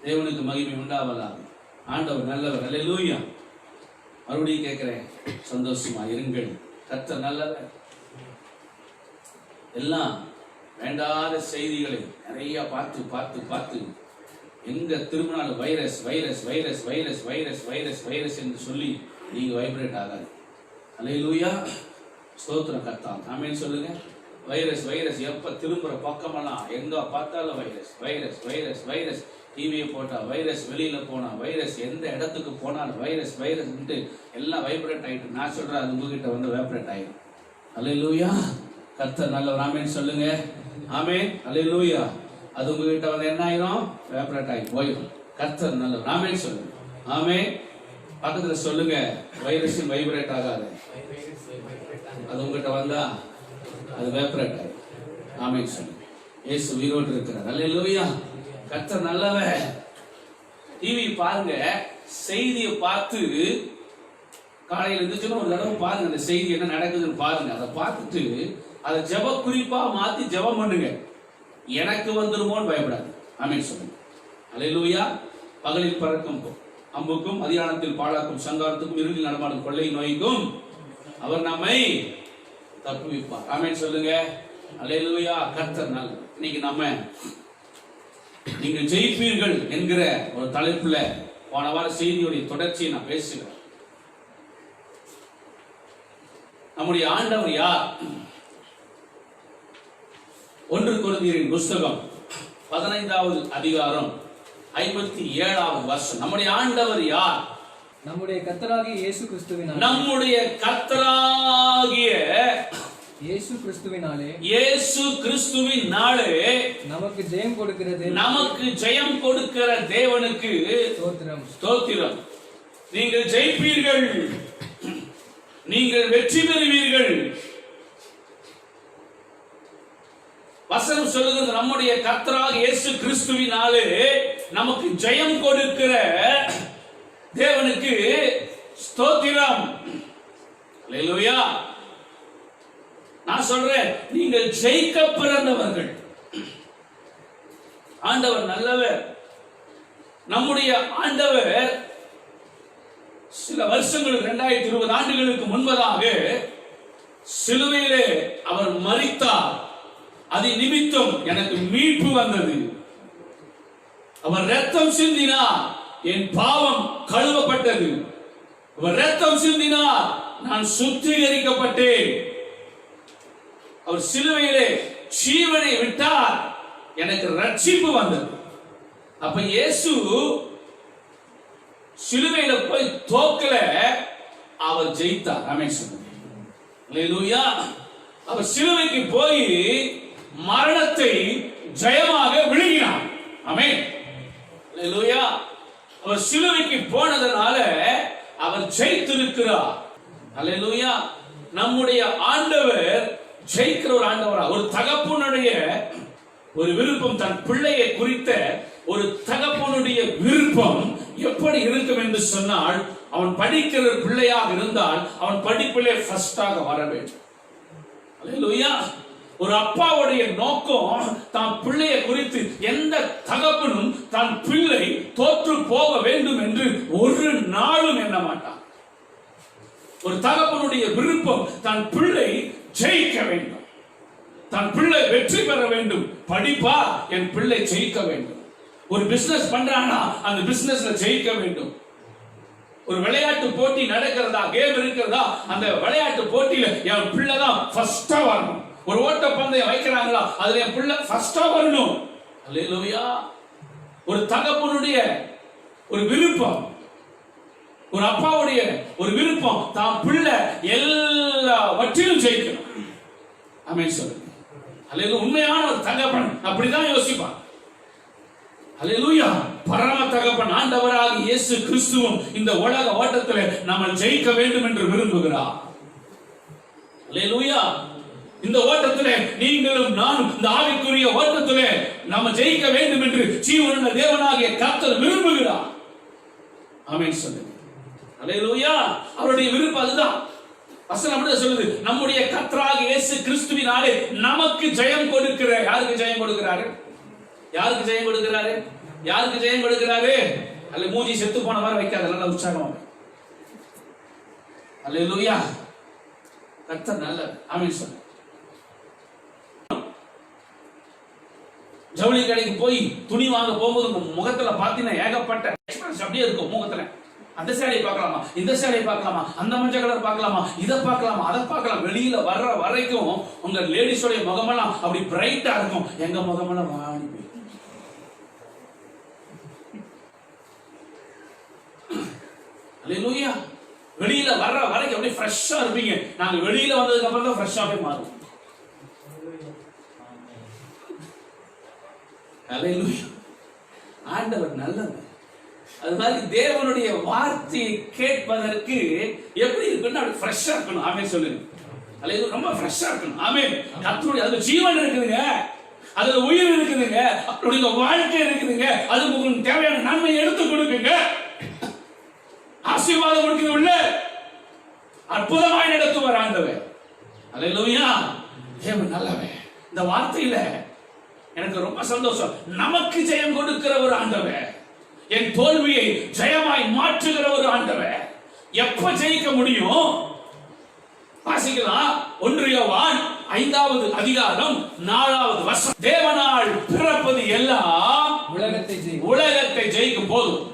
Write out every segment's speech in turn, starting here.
தேவனுக்கு மகிமை உண்டாவதாக. ஆண்டவர் நல்லவர். அல்லேலூயா. மறுபடியும் கேட்கிறேன், சந்தோஷமா இருங்கள். கர்த்தர் நல்லவர். எல்லாம் வேண்டாத செய்திகளை நிறைய பார்த்து பார்த்து பார்த்து எங்க திரும்பினாலும் virus virus virus virus virus virus virus என்று சொல்லி நீங்க வைப்ரேட் ஆகாது. அல்லேலூயா. ஸ்தோத்திரம் கர்த்தாவே. ஆமென் சொல்லுங்க. வைரஸ் வைரஸ் எப்ப திரும்புற பக்கமெல்லாம் எங்க பார்த்தாலும் வைரஸ் வைரஸ் வைரஸ் வைரஸ். டிவியை போட்டா வைரஸ், வெளியில போனா வைரஸ், எந்த இடத்துக்கு போனாலும் வைரஸ் வைரஸ் எல்லாம் வைப்ரேட் ஆயிட்டு. நான் சொல்றேன், அது உங்ககிட்ட வந்து வைப்ரேட் ஆயிடும். அல்லேலூயா. கர்த்தர் நல்லவர். ஆமென் சொல்லுங்க. ஆமென். அல்லேலூயா. அது உங்ககிட்ட வந்து என்ன ஆயிரும்? வைப்ரேட் ஆகி போயிடும். கர்த்தர் நல்லவர். ஆமென் சொல்லுங்க. ஆமென். பக்கத்துல சொல்லுங்க, வைரஸ் வைப்ரேட் ஆகாது. அது உங்ககிட்ட வந்தா அது வைப்ரேட் ஆகும். ஆமென் சொல்லுங்க. இயேசு உயிரோடு இருக்கிறார். அல்லேலூயா. கர்த்தர் நல்லவர். டிவி பாருங்க, செய்தியை பார்த்து காலையில் இருந்துச்சுன்னா ஒரு தடவை பாருங்க, அந்த செய்தி என்ன நடக்குதுன்னு பாருங்க. அதை பார்த்துட்டு அதை ஜெப குறிப்பா மாத்தி ஜெபம் பண்ணுங்க. எனக்கு வந்துருமோன்னு பயப்படாது. ஆமென் சொல்லுங்க. அல்லேலூயா. பகலில் பறக்கும் அம்புக்கும், மதியானத்தில் பாழாக்கும் சங்காரத்துக்கும், இருளில் நடமாடும் கொள்ளை நோய்க்கும் அவர் நம்மை தப்புவிப்பார். ஆமென் சொல்லுங்க. அல்லேலூயா. கர்த்தர் நல்லவர். இன்னைக்கு நம்ம நீங்கள் ஜெயிப்பீர்கள் என்கிற ஒரு தலைப்புல போன வார செய்தியுடைய தொடர்ச்சியை நான் பேசுகிறேன். நம்முடைய ஆண்டவர் யார்? 1 கொரிந்தியரின் புஸ்தகம் 15வது அதிகாரம் 57வது வசனம். நம்முடைய ஆண்டவர் யார்? நம்முடைய கர்த்தராகிய இயேசு கிறிஸ்துவினாலே. நம்முடைய கர்த்தராகிய இயேசு கிறிஸ்துவினாலே. இயேசு கிறிஸ்துவினாலே நமக்கு ஜெயம் கொடுக்கிறது. நமக்கு ஜெயம் கொடுக்கிற தேவனுக்கு ஸ்தோத்திரம். ஸ்தோத்திரம். நீங்கள் ஜெயிப்பீர்கள், நீங்கள் வெற்றி பெறுவீர்கள். வசனம் சொல்லுகிறது, நம்முடைய கர்த்தராகிய இயேசு கிறிஸ்துவினாலே நமக்கு ஜெயம் கொடுக்கிற தேவனுக்கு ஸ்தோத்திரம். அல்லேலூயா. நான் சொல்றேன், நீங்கள் ஜெயிக்க பிறந்தவர்கள். ஆண்டவர் நல்லவர். நம்முடைய ஆண்டவர் சில வருஷங்களுக்கு 2020 ஆண்டுகளுக்கு முன்பதாக சிலுவையிலே அவர் மரித்தார். அது நிமித்தம் எனக்கு மீட்பு வந்தது. அவர் இரத்தம் சிந்தினார், என் பாவம் கழுவப்பட்டது. அவர் இரத்தம் சிந்தினார், நான் சுத்திகரிக்கப்பட்டேன். அவர் சிலுவையிலே ஜீவனை விட்டார், எனக்கு ரட்சிப்பு வந்தது. அப்ப இயேசு சிலுவையில போய் தோக்கல, அவர் ஜெயித்தார். ஆமென் சொல்லுங்க. அல்லேலூயா. அவர் சிலுவைக்கு போய் மரணத்தை ஜெயமாக விழுங்கினார். ஆமென். அல்லேலூயா. அவர் சிலுவைக்கு போனதனால அவர் ஜெயித்திருக்கிறார். அல்லேலூயா. நம்முடைய ஆண்டவர் ஜெயிக்கிற ஒரு ஆண்டவரா. ஒரு தகப்பனுடைய ஒரு விருப்பம், தன் பிள்ளையை குறித்த ஒரு தகப்பனுடைய விருப்பம் எப்படி இருக்கும் என்று சொன்னால், அவன் படிக்கிற பிள்ளையாக இருந்தால் அவன் படிப்பிலே ஃபர்ஸ்டாக வர வேண்டும். அல்லேலூயா. ஒரு அப்பாவுடைய நோக்கம் தான் பிள்ளையை குறித்து எந்த தகப்பனும் தன் பிள்ளை தோற்று போக வேண்டும் என்று ஒரு நாளும் எண்ண மாட்டான். ஒரு தகப்பனுடைய விருப்பம் தன் பிள்ளை ஜெயிக்க வேண்டும், தன் பிள்ளை வெற்றி பெற வேண்டும். படிப்பா, என் பிள்ளை ஜெயிக்க வேண்டும். ஒரு பிசினஸ் பண்றானா, அந்த பிசினஸ்ல ஜெயிக்க வேண்டும். ஒரு விளையாட்டு போட்டி நடக்கிறதா, கேம் இருக்கிறதா, அந்த விளையாட்டு போட்டியில என் பிள்ளை தான் ஃபர்ஸ்டா வரணும். ஒரு ஓட்ட பந்தயம் வைக்கிறாங்களா, அதுல என் பிள்ளை ஃபர்ஸ்டா வரணும். அல்லேலூயா. ஒரு தகப்பனுடைய ஒரு விருப்பம், ஒரு அப்பாவுடைய ஒரு விருப்பம், தான் பிள்ளை எல்லாவற்றிலும் ஜெயிக்கணும். ஆமென் சொல்லுங்க. அல்லேலூயா. உண்மையான ஒரு தகப்பன் அப்படிதான் யோசிப்பான். அல்லேலூயா. பரம தகப்பன் ஆண்டவராகிய இயேசு கிறிஸ்துவும் இந்த உலக ஓட்டத்திலே நாம ஜெயிக்க வேண்டும் என்று விரும்புகிறார். அல்லேலூயா. இந்த ஓட்டத்திலே நீங்களும் நானும் இந்த ஆவிக்குரிய ஓட்டத்திலே நாம ஜெயிக்க வேண்டும் என்று ஜீவனுள்ள தேவனாகிய கர்த்தர் விரும்புகிறார். ஆமென் சொல்லுங்க. அல்லேலூயா. அவருடைய விருப்பம் அதுதான். வசனம் அப்படியே சொல்லுது, நம்முடைய கர்த்தராகிய இயேசு கிறிஸ்துவினாலே நமக்கு ஜெயம் கொடுக்கிற. யாருக்கு ஜெயம் கொடுக்கிறாரு? யாருக்கு ஜெயம் கொடுக்கிறாரு? யாருக்கு ஜெயம் கொடுக்கிறாரு? அல்ல மூஞ்சி செத்து போன மாதிரி வைக்காத, நல்லா உற்சாகம். அல்லேலூயா. கர்த்தர் நல்லவர். ஆமென் சொல்லுங்க. ஜவுளி கடைக்கு போய் துணி வாங்க போகும்போது முகத்துல பாத்தீங்கன்னா ஏகப்பட்ட எக்ஸ்பிரஸ் அப்படியே இருக்கும் முகத்துல. அந்த சேலையை பார்க்கலாமா, இந்த சேலையை பார்க்கலாமா, அந்த மஞ்சள் கலர் பார்க்கலாமா, இதை பார்க்கலாமா, அதை பார்க்கலாம். வெளியில வர்ற வரைக்கும் உங்க லேடிஸோடைய முகமெல்லாம் அப்படி பிரைட்டா இருக்கும். எங்க முகமெல்லாம் வாடி போய். அல்லேலூயா. வெளியில வர்ற வரைக்கும் அப்படியே ஃப்ரெஷ்ஷா இருப்பீங்க. நாங்க வெளியில வந்ததுக்கு அப்புறம் தான் ஃப்ரெஷ்ஷாவே மாறும். அல்லேலூயா. ஆண்டவர் நல்லவர். அது மாதிரி தேவனுடைய வார்த்தையை கேட்பதற்கு எப்படி இருக்குன்னு அப்படி ஃப்ரெஷ்ஷா இருக்கணும். ஆமென் சொல்லுங்க. அல்லேலூயா. ரொம்ப ஃப்ரெஷ்ஷா இருக்கணும். ஆமென். கர்த்தருடைய அதுல ஜீவன் இருக்குதுங்க, அதுல உயிர் இருக்குதுங்க, அவருடைய வாழ்க்கை இருக்குதுங்க. அது உங்களுக்கு தேவையான நன்மையை எடுத்து கொடுக்குங்க, ஆசீர்வாதம் கொடுக்குது, உள்ள அற்புதமாய் நடத்துவார் ஆண்டவர். அல்லேலூயா. தேவன் நல்லவர். இந்த வார்த்தையில எனக்கு ரொம்ப சந்தோஷம். நமக்கு ஜெயம் கொடுக்கிற ஒரு ஆண்டவர், என் தோல்வியை ஜெயமாய் மாற்றுகிற ஒரு ஆண்டவர். எப்ப ஜெயிக்க முடியும்? வாசிக்கலாம். 1 யோவான் 5வது அதிகாரம் 4வது வசனம். தேவனால் பிறப்பது எல்லாம் உலகத்தை ஜெயிக்கும் போதும்.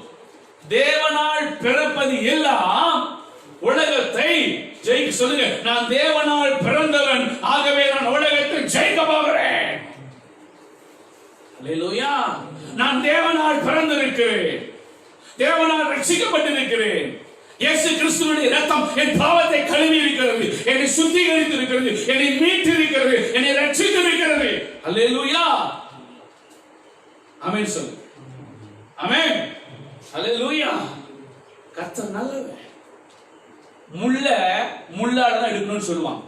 தேவனால் பிறப்பது எல்லாம் உலகத்தை ஜெயிக்க. சொல்லுங்க, நான் தேவனால் பிறந்தவன், ஆகவே நான் உலகத்தை ஜெயிக்க போகிறேன். அல்லேலூயா. நான் தேவனால் பிறந்திருக்கிறேன், தேவனால் ரட்சிக்கப்பட்டிருக்கிறேன். இயேசு கிறிஸ்துவினுடைய இரத்தம் என் பாவத்தை கழுவி இருக்கிறது, என்னை சுத்திகரித்து இருக்கிறது, என்னை மீட்டு இருக்கிறது, என்னை ரட்சித்து இருக்கிறது. அல்லேலூயா. ஆமென் சொல்லு. ஆமென். அல்லேலூயா. கர்த்தர் நல்லவர். முள்ளால தான் எடுக்கணும்னு சொல்லுவாங்க.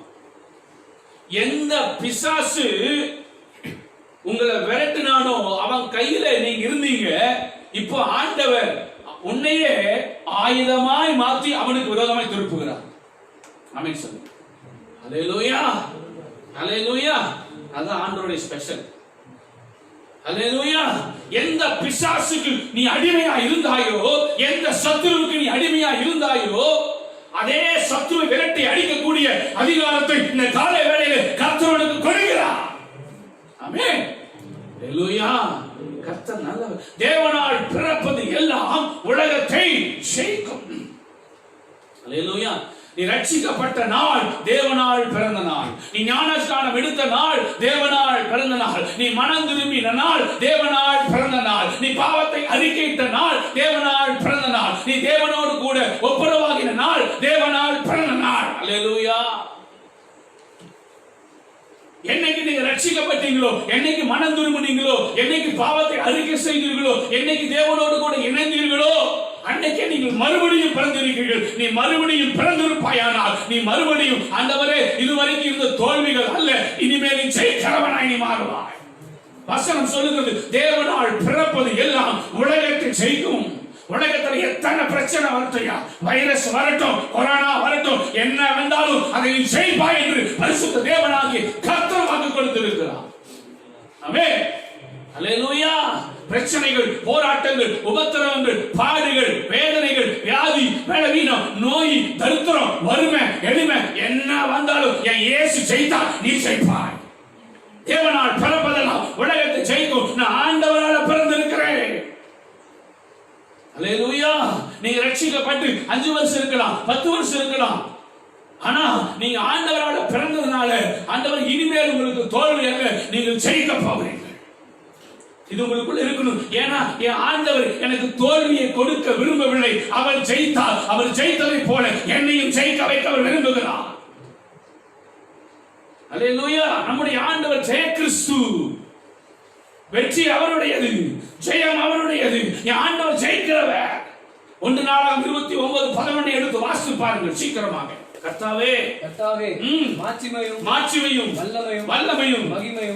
எந்த பிசாசு உங்களை விரட்டினானோ அவன் கையில நீங்க இருந்தீங்க. இப்போ ஆண்டவர் உன்னையே ஆயுதமாய் மாற்றி அவனுக்கு விரோதமாய் திருப்புகிறார். ஆமென் சொல்லு. அல்லேலூயா. அல்லேலூயா. அதான் ஆண்டவருடைய ஸ்பெஷல். அல்லேலூயா. எந்த பிசாசுக்கு நீ அடிமையா இருந்தாயோ, எந்த சத்துருவுக்கு நீ அடிமையா இருந்தாயோ, அதே சத்துருவை விரட்டி அடிக்கக்கூடிய அதிகாரத்தை இந்த காலை வேளையிலே கர்த்தருக்கு கொடுக்கிறார். ஆமென். அல்லேலூயா. கர்த்தர் நல்லவர். தேவனால் பிறப்பது எல்லாம் உலகத்தை ஜெயிக்கும். அல்லேலூயா. நீ ரட்சிக்கப்பட்ட நாள் தேவனால் பிறந்த நாள். நீ ஞானஸ்நானம் எடுத்த நாள் தேவனால் பிறந்த நாள். நீ மனம் திரும்பின நாள் தேவனால் பிறந்த நாள். நீ பாவத்தை அறிக்கையிட்ட நாள் தேவனால் பிறந்த நாள். நீ தேவனோடு கூட ஒப்புரவாகின நாள் தேவனால் பிறந்த நாள். அல்லேலூயா. என்னைக்கு நீங்க ரட்சிக்கப்பட்டீங்களோ, என்னைக்கு மனம் திரும்பினீங்களோ, என்னைக்கு பாவத்தை அறிக்கை செய்தீர்களோ, என்னைக்கு தேவனோடு கூட இணைந்தீர்களோ, அன்னைக்கே நீங்கள் மறுபடியும் பிறந்திருக்கிறீர்கள். நீ மறுபடியும் பிறந்திருப்பாயானால் நீ மறுபடியும் ஆண்டவரே இதுவரைக்கும் இருந்த தோல்விகள் அல்ல, இனிமேல் நீ ஜெயிக்கிறவனாய் நீ மாறுவாய். வசனம் சொல்லுகிறது, தேவனால் பிறப்பது எல்லாம் உலகத்தை ஜெயிக்கும். உலகத்துல எத்தனை பிரச்சனை வரட்டையா, வைரஸ் வரட்டும், கொரோனா வரட்டும், என்ன வந்தாலும் அதை நீ ஜெயிப்பாய் என்று பரிசுத்த தேவனாகிய கர்த்தர் வாக்கு கொடுத்திருக்கிறார். ஆமென். அல்லேலூயா. பிரச்சனைகள், போராட்டங்கள், உபத்திரவங்கள், பாடுகள், வேதனைகள், வியாதி, பலவீனம், நோய், தரித்திரம், வறுமை, எளிமை என்ன வந்தாலும் என் இயேசு ஜெயித்தார், நீ ஜெயிப்பாய். தேவனால் பிறப்பதெல்லாம் உலகத்தை ஜெயிக்கும். நான் ஆண்டவரால் பிறந்திருக்கிறேன். அல்லேலூயா. நீங்க ரட்சிக்கப்பட்டு 5 வருஷம் இருக்கலாம், 10 வருஷம் இருக்கலாம். ஆனா நீங்க ஆண்டவரால் பிறந்ததுனால ஆண்டவர் இனிமேல் உங்களுக்கு தோல்வி அல்ல, நீங்கள் ஜெயிக்க போகிறீர்கள். இது உங்களுக்குள்ள இருக்கணும். ஏன்னா என் ஆண்டவர் எனக்கு தோல்வியை கொடுக்க விரும்பவில்லை. அவர் ஜெயித்தார். அவர் ஜெயித்ததை போல என்னையும் ஜெயிக்க வைக்க அவர் விரும்புகிறார். அல்லேலூயா. நம்முடைய ஆண்டவர் ஜெய கிறிஸ்து. வெற்றி அவருடையது, ஜெயம் அவருடையது. என் ஆண்டவர் ஜெயிக்கிறவர். 1 நாளாகமம் 29:11 எடுத்து வாசித்து பாருங்கள் சீக்கிரமாக. கர்த்தாவே, மாட்சிமையும் வல்லமையும்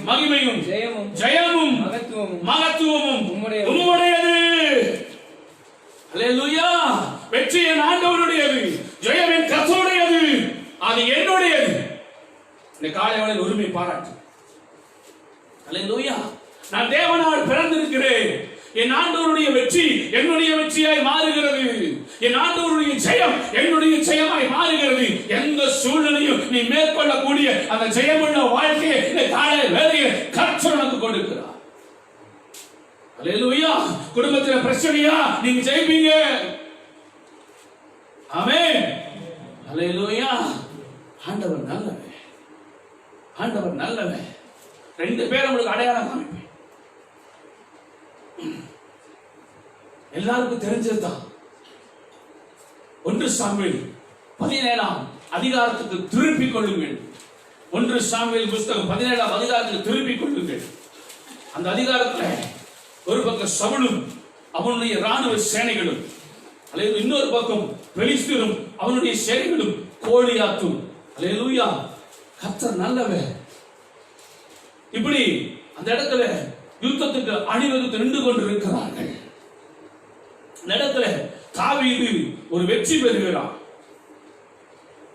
மகிமையும் ஜெயமும் மகத்துவமும் உம்முடையது. அல்லேலூயா. வெற்றி என் ஆண்டவருடையது, ஜெயம் என் கர்த்தருடையது, அது என்னுடையது. இந்த காலை வேளையில் உரிமை பாராட்டு. அல்லேலூயா. நான் தேவனால் பிறந்திருக்கிறேன். என் ஆண்டவருடைய வெற்றி என்னுடைய வெற்றியாய் மாறுகிறது. என் ஆண்டவருடைய ஜெயம் என்னுடைய ஜெயமாய் மாறுகிறது. எந்த சூழ்நிலையும் நீ மேற்கொள்ளக்கூடிய அந்த ஜெயமுள்ள வாழ்க்கையை இந்த காலை வேளையில் கர்த்தர் உனக்கு கொடுக்கிறார். அல்லேலூயா. குடும்பத்தில் பிரச்சனையா, நீங்க ஜெயிப்பீங்க. ஆமென். அல்லேலூயா. ஆண்டவர் நல்லவர், ஆண்டவர் நல்லவர். 2 பேர் உங்களுக்கு அடையாளம் காமிப்பேன். எல்லாருக்கும் தெரிஞ்சதுதான். 1 சாமுவேல் 17ஆம் அதிகாரத்துக்கு திருப்பிக் கொள்ளுங்கள். 1 சாமுவேல் புத்தகம் 17ஆம் அதிகாரத்துக்கு திருப்பிக் கொள்ளுங்கள். அந்த அதிகாரத்தில் ஒரு பக்கம் சவுலும் அவனுடைய ராணுவ சேனைகளும், அல்லது இன்னொரு பக்கம் பெலிஸ்தரும் அவனுடைய சேனைகளும் கோலியாத்தும். அல்லேலூயா. கர்த்தர் நல்லவர். இப்படி அந்த இடத்துல யுத்தத்துக்கு அணிவகுத்து நின்று கொண்டிருக்கிறார்கள். அந்த இடத்துல தாவீது ஒரு வெற்றி பெறுகிறார்.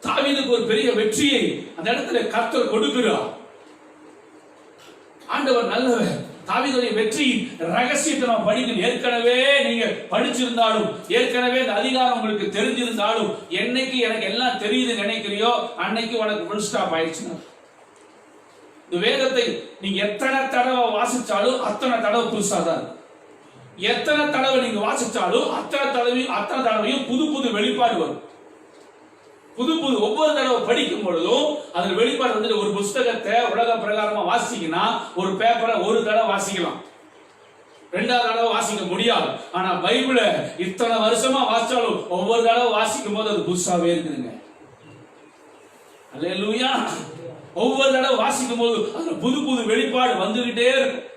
தாவீதுக்கு ஒரு பெரிய வெற்றியை அந்த இடத்துல கர்த்தர் கொடுக்கிறார். ஆண்டவர் நல்லவர். தாவீதுடைய வெற்றி ரகசியத்தை நாம் படிக்கணும். ஏற்கனவே நீங்க படிச்சிருந்தாலும், ஏற்கனவே இந்த அதிகாரம் உங்களுக்கு தெரிஞ்சிருந்தாலும், என்னைக்கு எனக்கு எல்லாம் தெரியுது நினைக்கிறியோ அன்னைக்கு உனக்கு ஃபுல் ஸ்டாப் ஆயிடுச்சுன்னா. இந்த வேதத்தை நீங்க எத்தனை தடவை வாசிச்சாலும் அத்தனை தடவை புதுசாதான். எத்தனை தடவை நீங்க வாசிச்சாலும் அத்தனை தடவையும் புது புது வெளிப்பாடு வரும். புது புது ஒவ்வொரு தடவை படிக்கும் பொழுதும் அதில் வெளிப்பாடு வந்துட்டு. ஒரு புஸ்தகத்தை உலக பிரகாரமா வாசிக்கனா ஒரு பேப்பரை ஒரு தடவை வாசிக்கலாம், 2வது தடவை வாசிக்க முடியாது. ஆனா பைபிளை இத்தனை வருஷமா வாசிச்சாலும் ஒவ்வொரு தடவை வாசிக்கும் போது அது புதுசாவே இருக்குதுங்க. அல்லேலூயா. ஒவ்வொரு தடவை வாசிக்கும் போது அதுல புது புது வெளிப்பாடு வந்துகிட்டே இருக்கும்.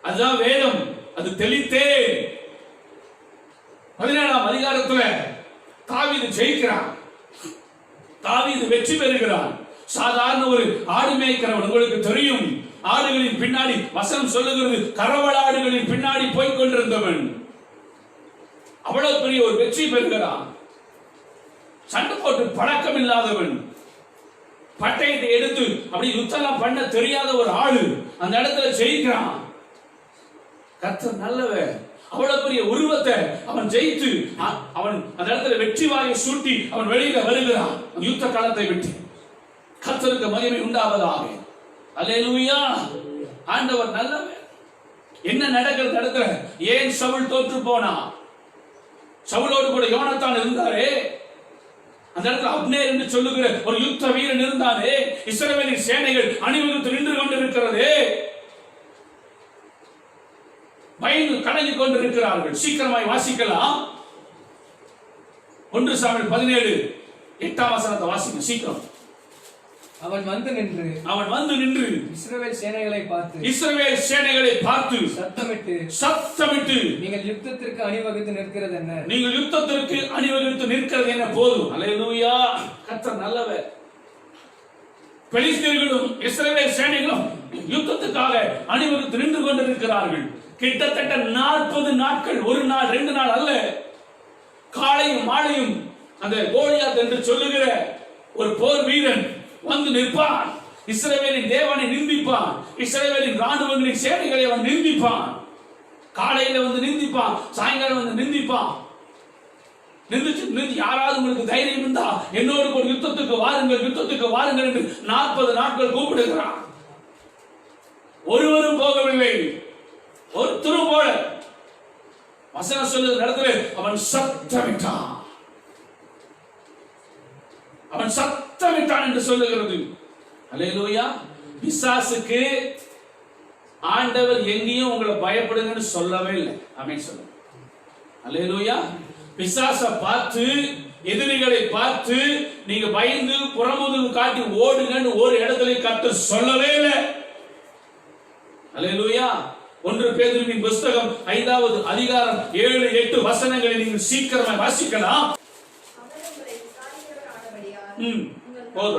அதுதான் வேதம். அது தெளித்தே 17ஆம் அதிகாரத்துல தாவீது ஜெயிக்கிறான். தாவீது வெற்றி பெறுகிறான். சாதாரண ஒரு ஆடு மேய்க்கிறவன். உங்களுக்கு தெரியும், ஆடுகளின் பின்னாடி வசனம் சொல்லுகிறது, கரவலாடுகளின் பின்னாடி போய் கொண்டிருந்தவன் அவ்வளவு பெரிய ஒரு வெற்றி பெறுகிறான். சண்டை போட்டு பழக்கம் இல்லாதவன், பட்டயத்தை எடுத்து அப்படி யுத்தம் பண்ண தெரியாத ஒரு ஆளு அந்த இடத்துல ஜெயிக்கிறான். கர்த்தர் நல்லவர். அவ்வளவு பெரிய உருவத்தை அவன் ஜெயித்து அவன் அந்த இடத்துல வெற்றி வாயை சூட்டி அவன் வெளியில வருகிறான் யுத்த களத்தை விட்டு. கர்த்தருக்கு மகிமை உண்டாவதாக. அல்லேலூயா. ஆண்டவர் நல்லவர். என்ன நடக்கிறது இடத்துல? ஏன் சவுல் தோற்று போனா? சவுலோடு கூட யோனத்தான் இருந்தாரே. அந்த இடத்துல அப்னேர் என்று சொல்லுகிற ஒரு யுத்த வீரன் இருந்தானே. இஸ்ரவேலின் சேனைகள் அணிவகுத்து நின்று கொண்டிருக்கிறது. பயந்து கலங்கி கொண்டிருக்கிறார்கள். சீக்கிரமாய் வாசிக்கலாம். 1 சாமுவேல் 17 8ஆம் வசனத்தை வாசிங்க சீக்கிரம். அவன் வந்து நின்று இஸ்ரவேல் சேனைகளை பார்த்து சத்தமிட்டு நீங்கள் யுத்தத்திற்கு அணிவகுத்து நிற்கிறது என்ன? போதும். அல்லேலூயா. கர்த்தர் நல்லவர். பெலிஸ்தர்களும் இஸ்ரவேல் சேனைகளும் யுத்தத்துக்காக அணிவகுத்து நின்று கொண்டிருக்கிறார்கள். கிட்டத்தட்ட 40 நாட்கள், ஒரு நாள் 2 நாள் அல்ல, காலையும் மாலையும் அந்த கோலியாத் என்று சொல்லுகிற ஒரு போர் வீரன் வந்து நிற்பான். இஸ்ரவேலின் தேவனை நிந்திப்பான். இஸ்ரவேலின் ராணுவங்களின் சேனைகளை அவன் நிந்திப்பான். காலையில வந்து நிந்திப்பான், சாயங்காலம் வந்து நிந்திப்பான். நிந்திச்சு யாராவது உங்களுக்கு தைரியம் இருந்தா என்னோடு ஒரு யுத்தத்துக்கு வாருங்கள் என்று 40 நாட்கள் கூப்பிடுகிறான். ஒருவரும் போகவில்லை. ஒரு துரு போல வசனம் சொல்லுகிற இடத்துல அவன் சத்தமிட்டான் என்று சொல்லுகிறது. அல்லேலூயா. பிசாசுக்கு ஆண்டவர் எங்கேயும் உங்களை பயப்படுங்கன்னு சொல்லவே இல்லை. ஆமென் சொல்லுங்க. அல்லேலூயா. பிசாச பார்த்து, எதிரிகளை பார்த்து நீங்க பயந்து புறமுதுகு காட்டி ஓடுங்கன்னு ஒரு இடத்துல கர்த்தர் சொல்லவே இல்லை. அல்லேலூயா. 1 பேதுருவின் புத்தகம் 5வது அதிகாரம் 7 8 வசனங்களை நீங்கள் சீக்கிரமா வாசிக்கலாம்.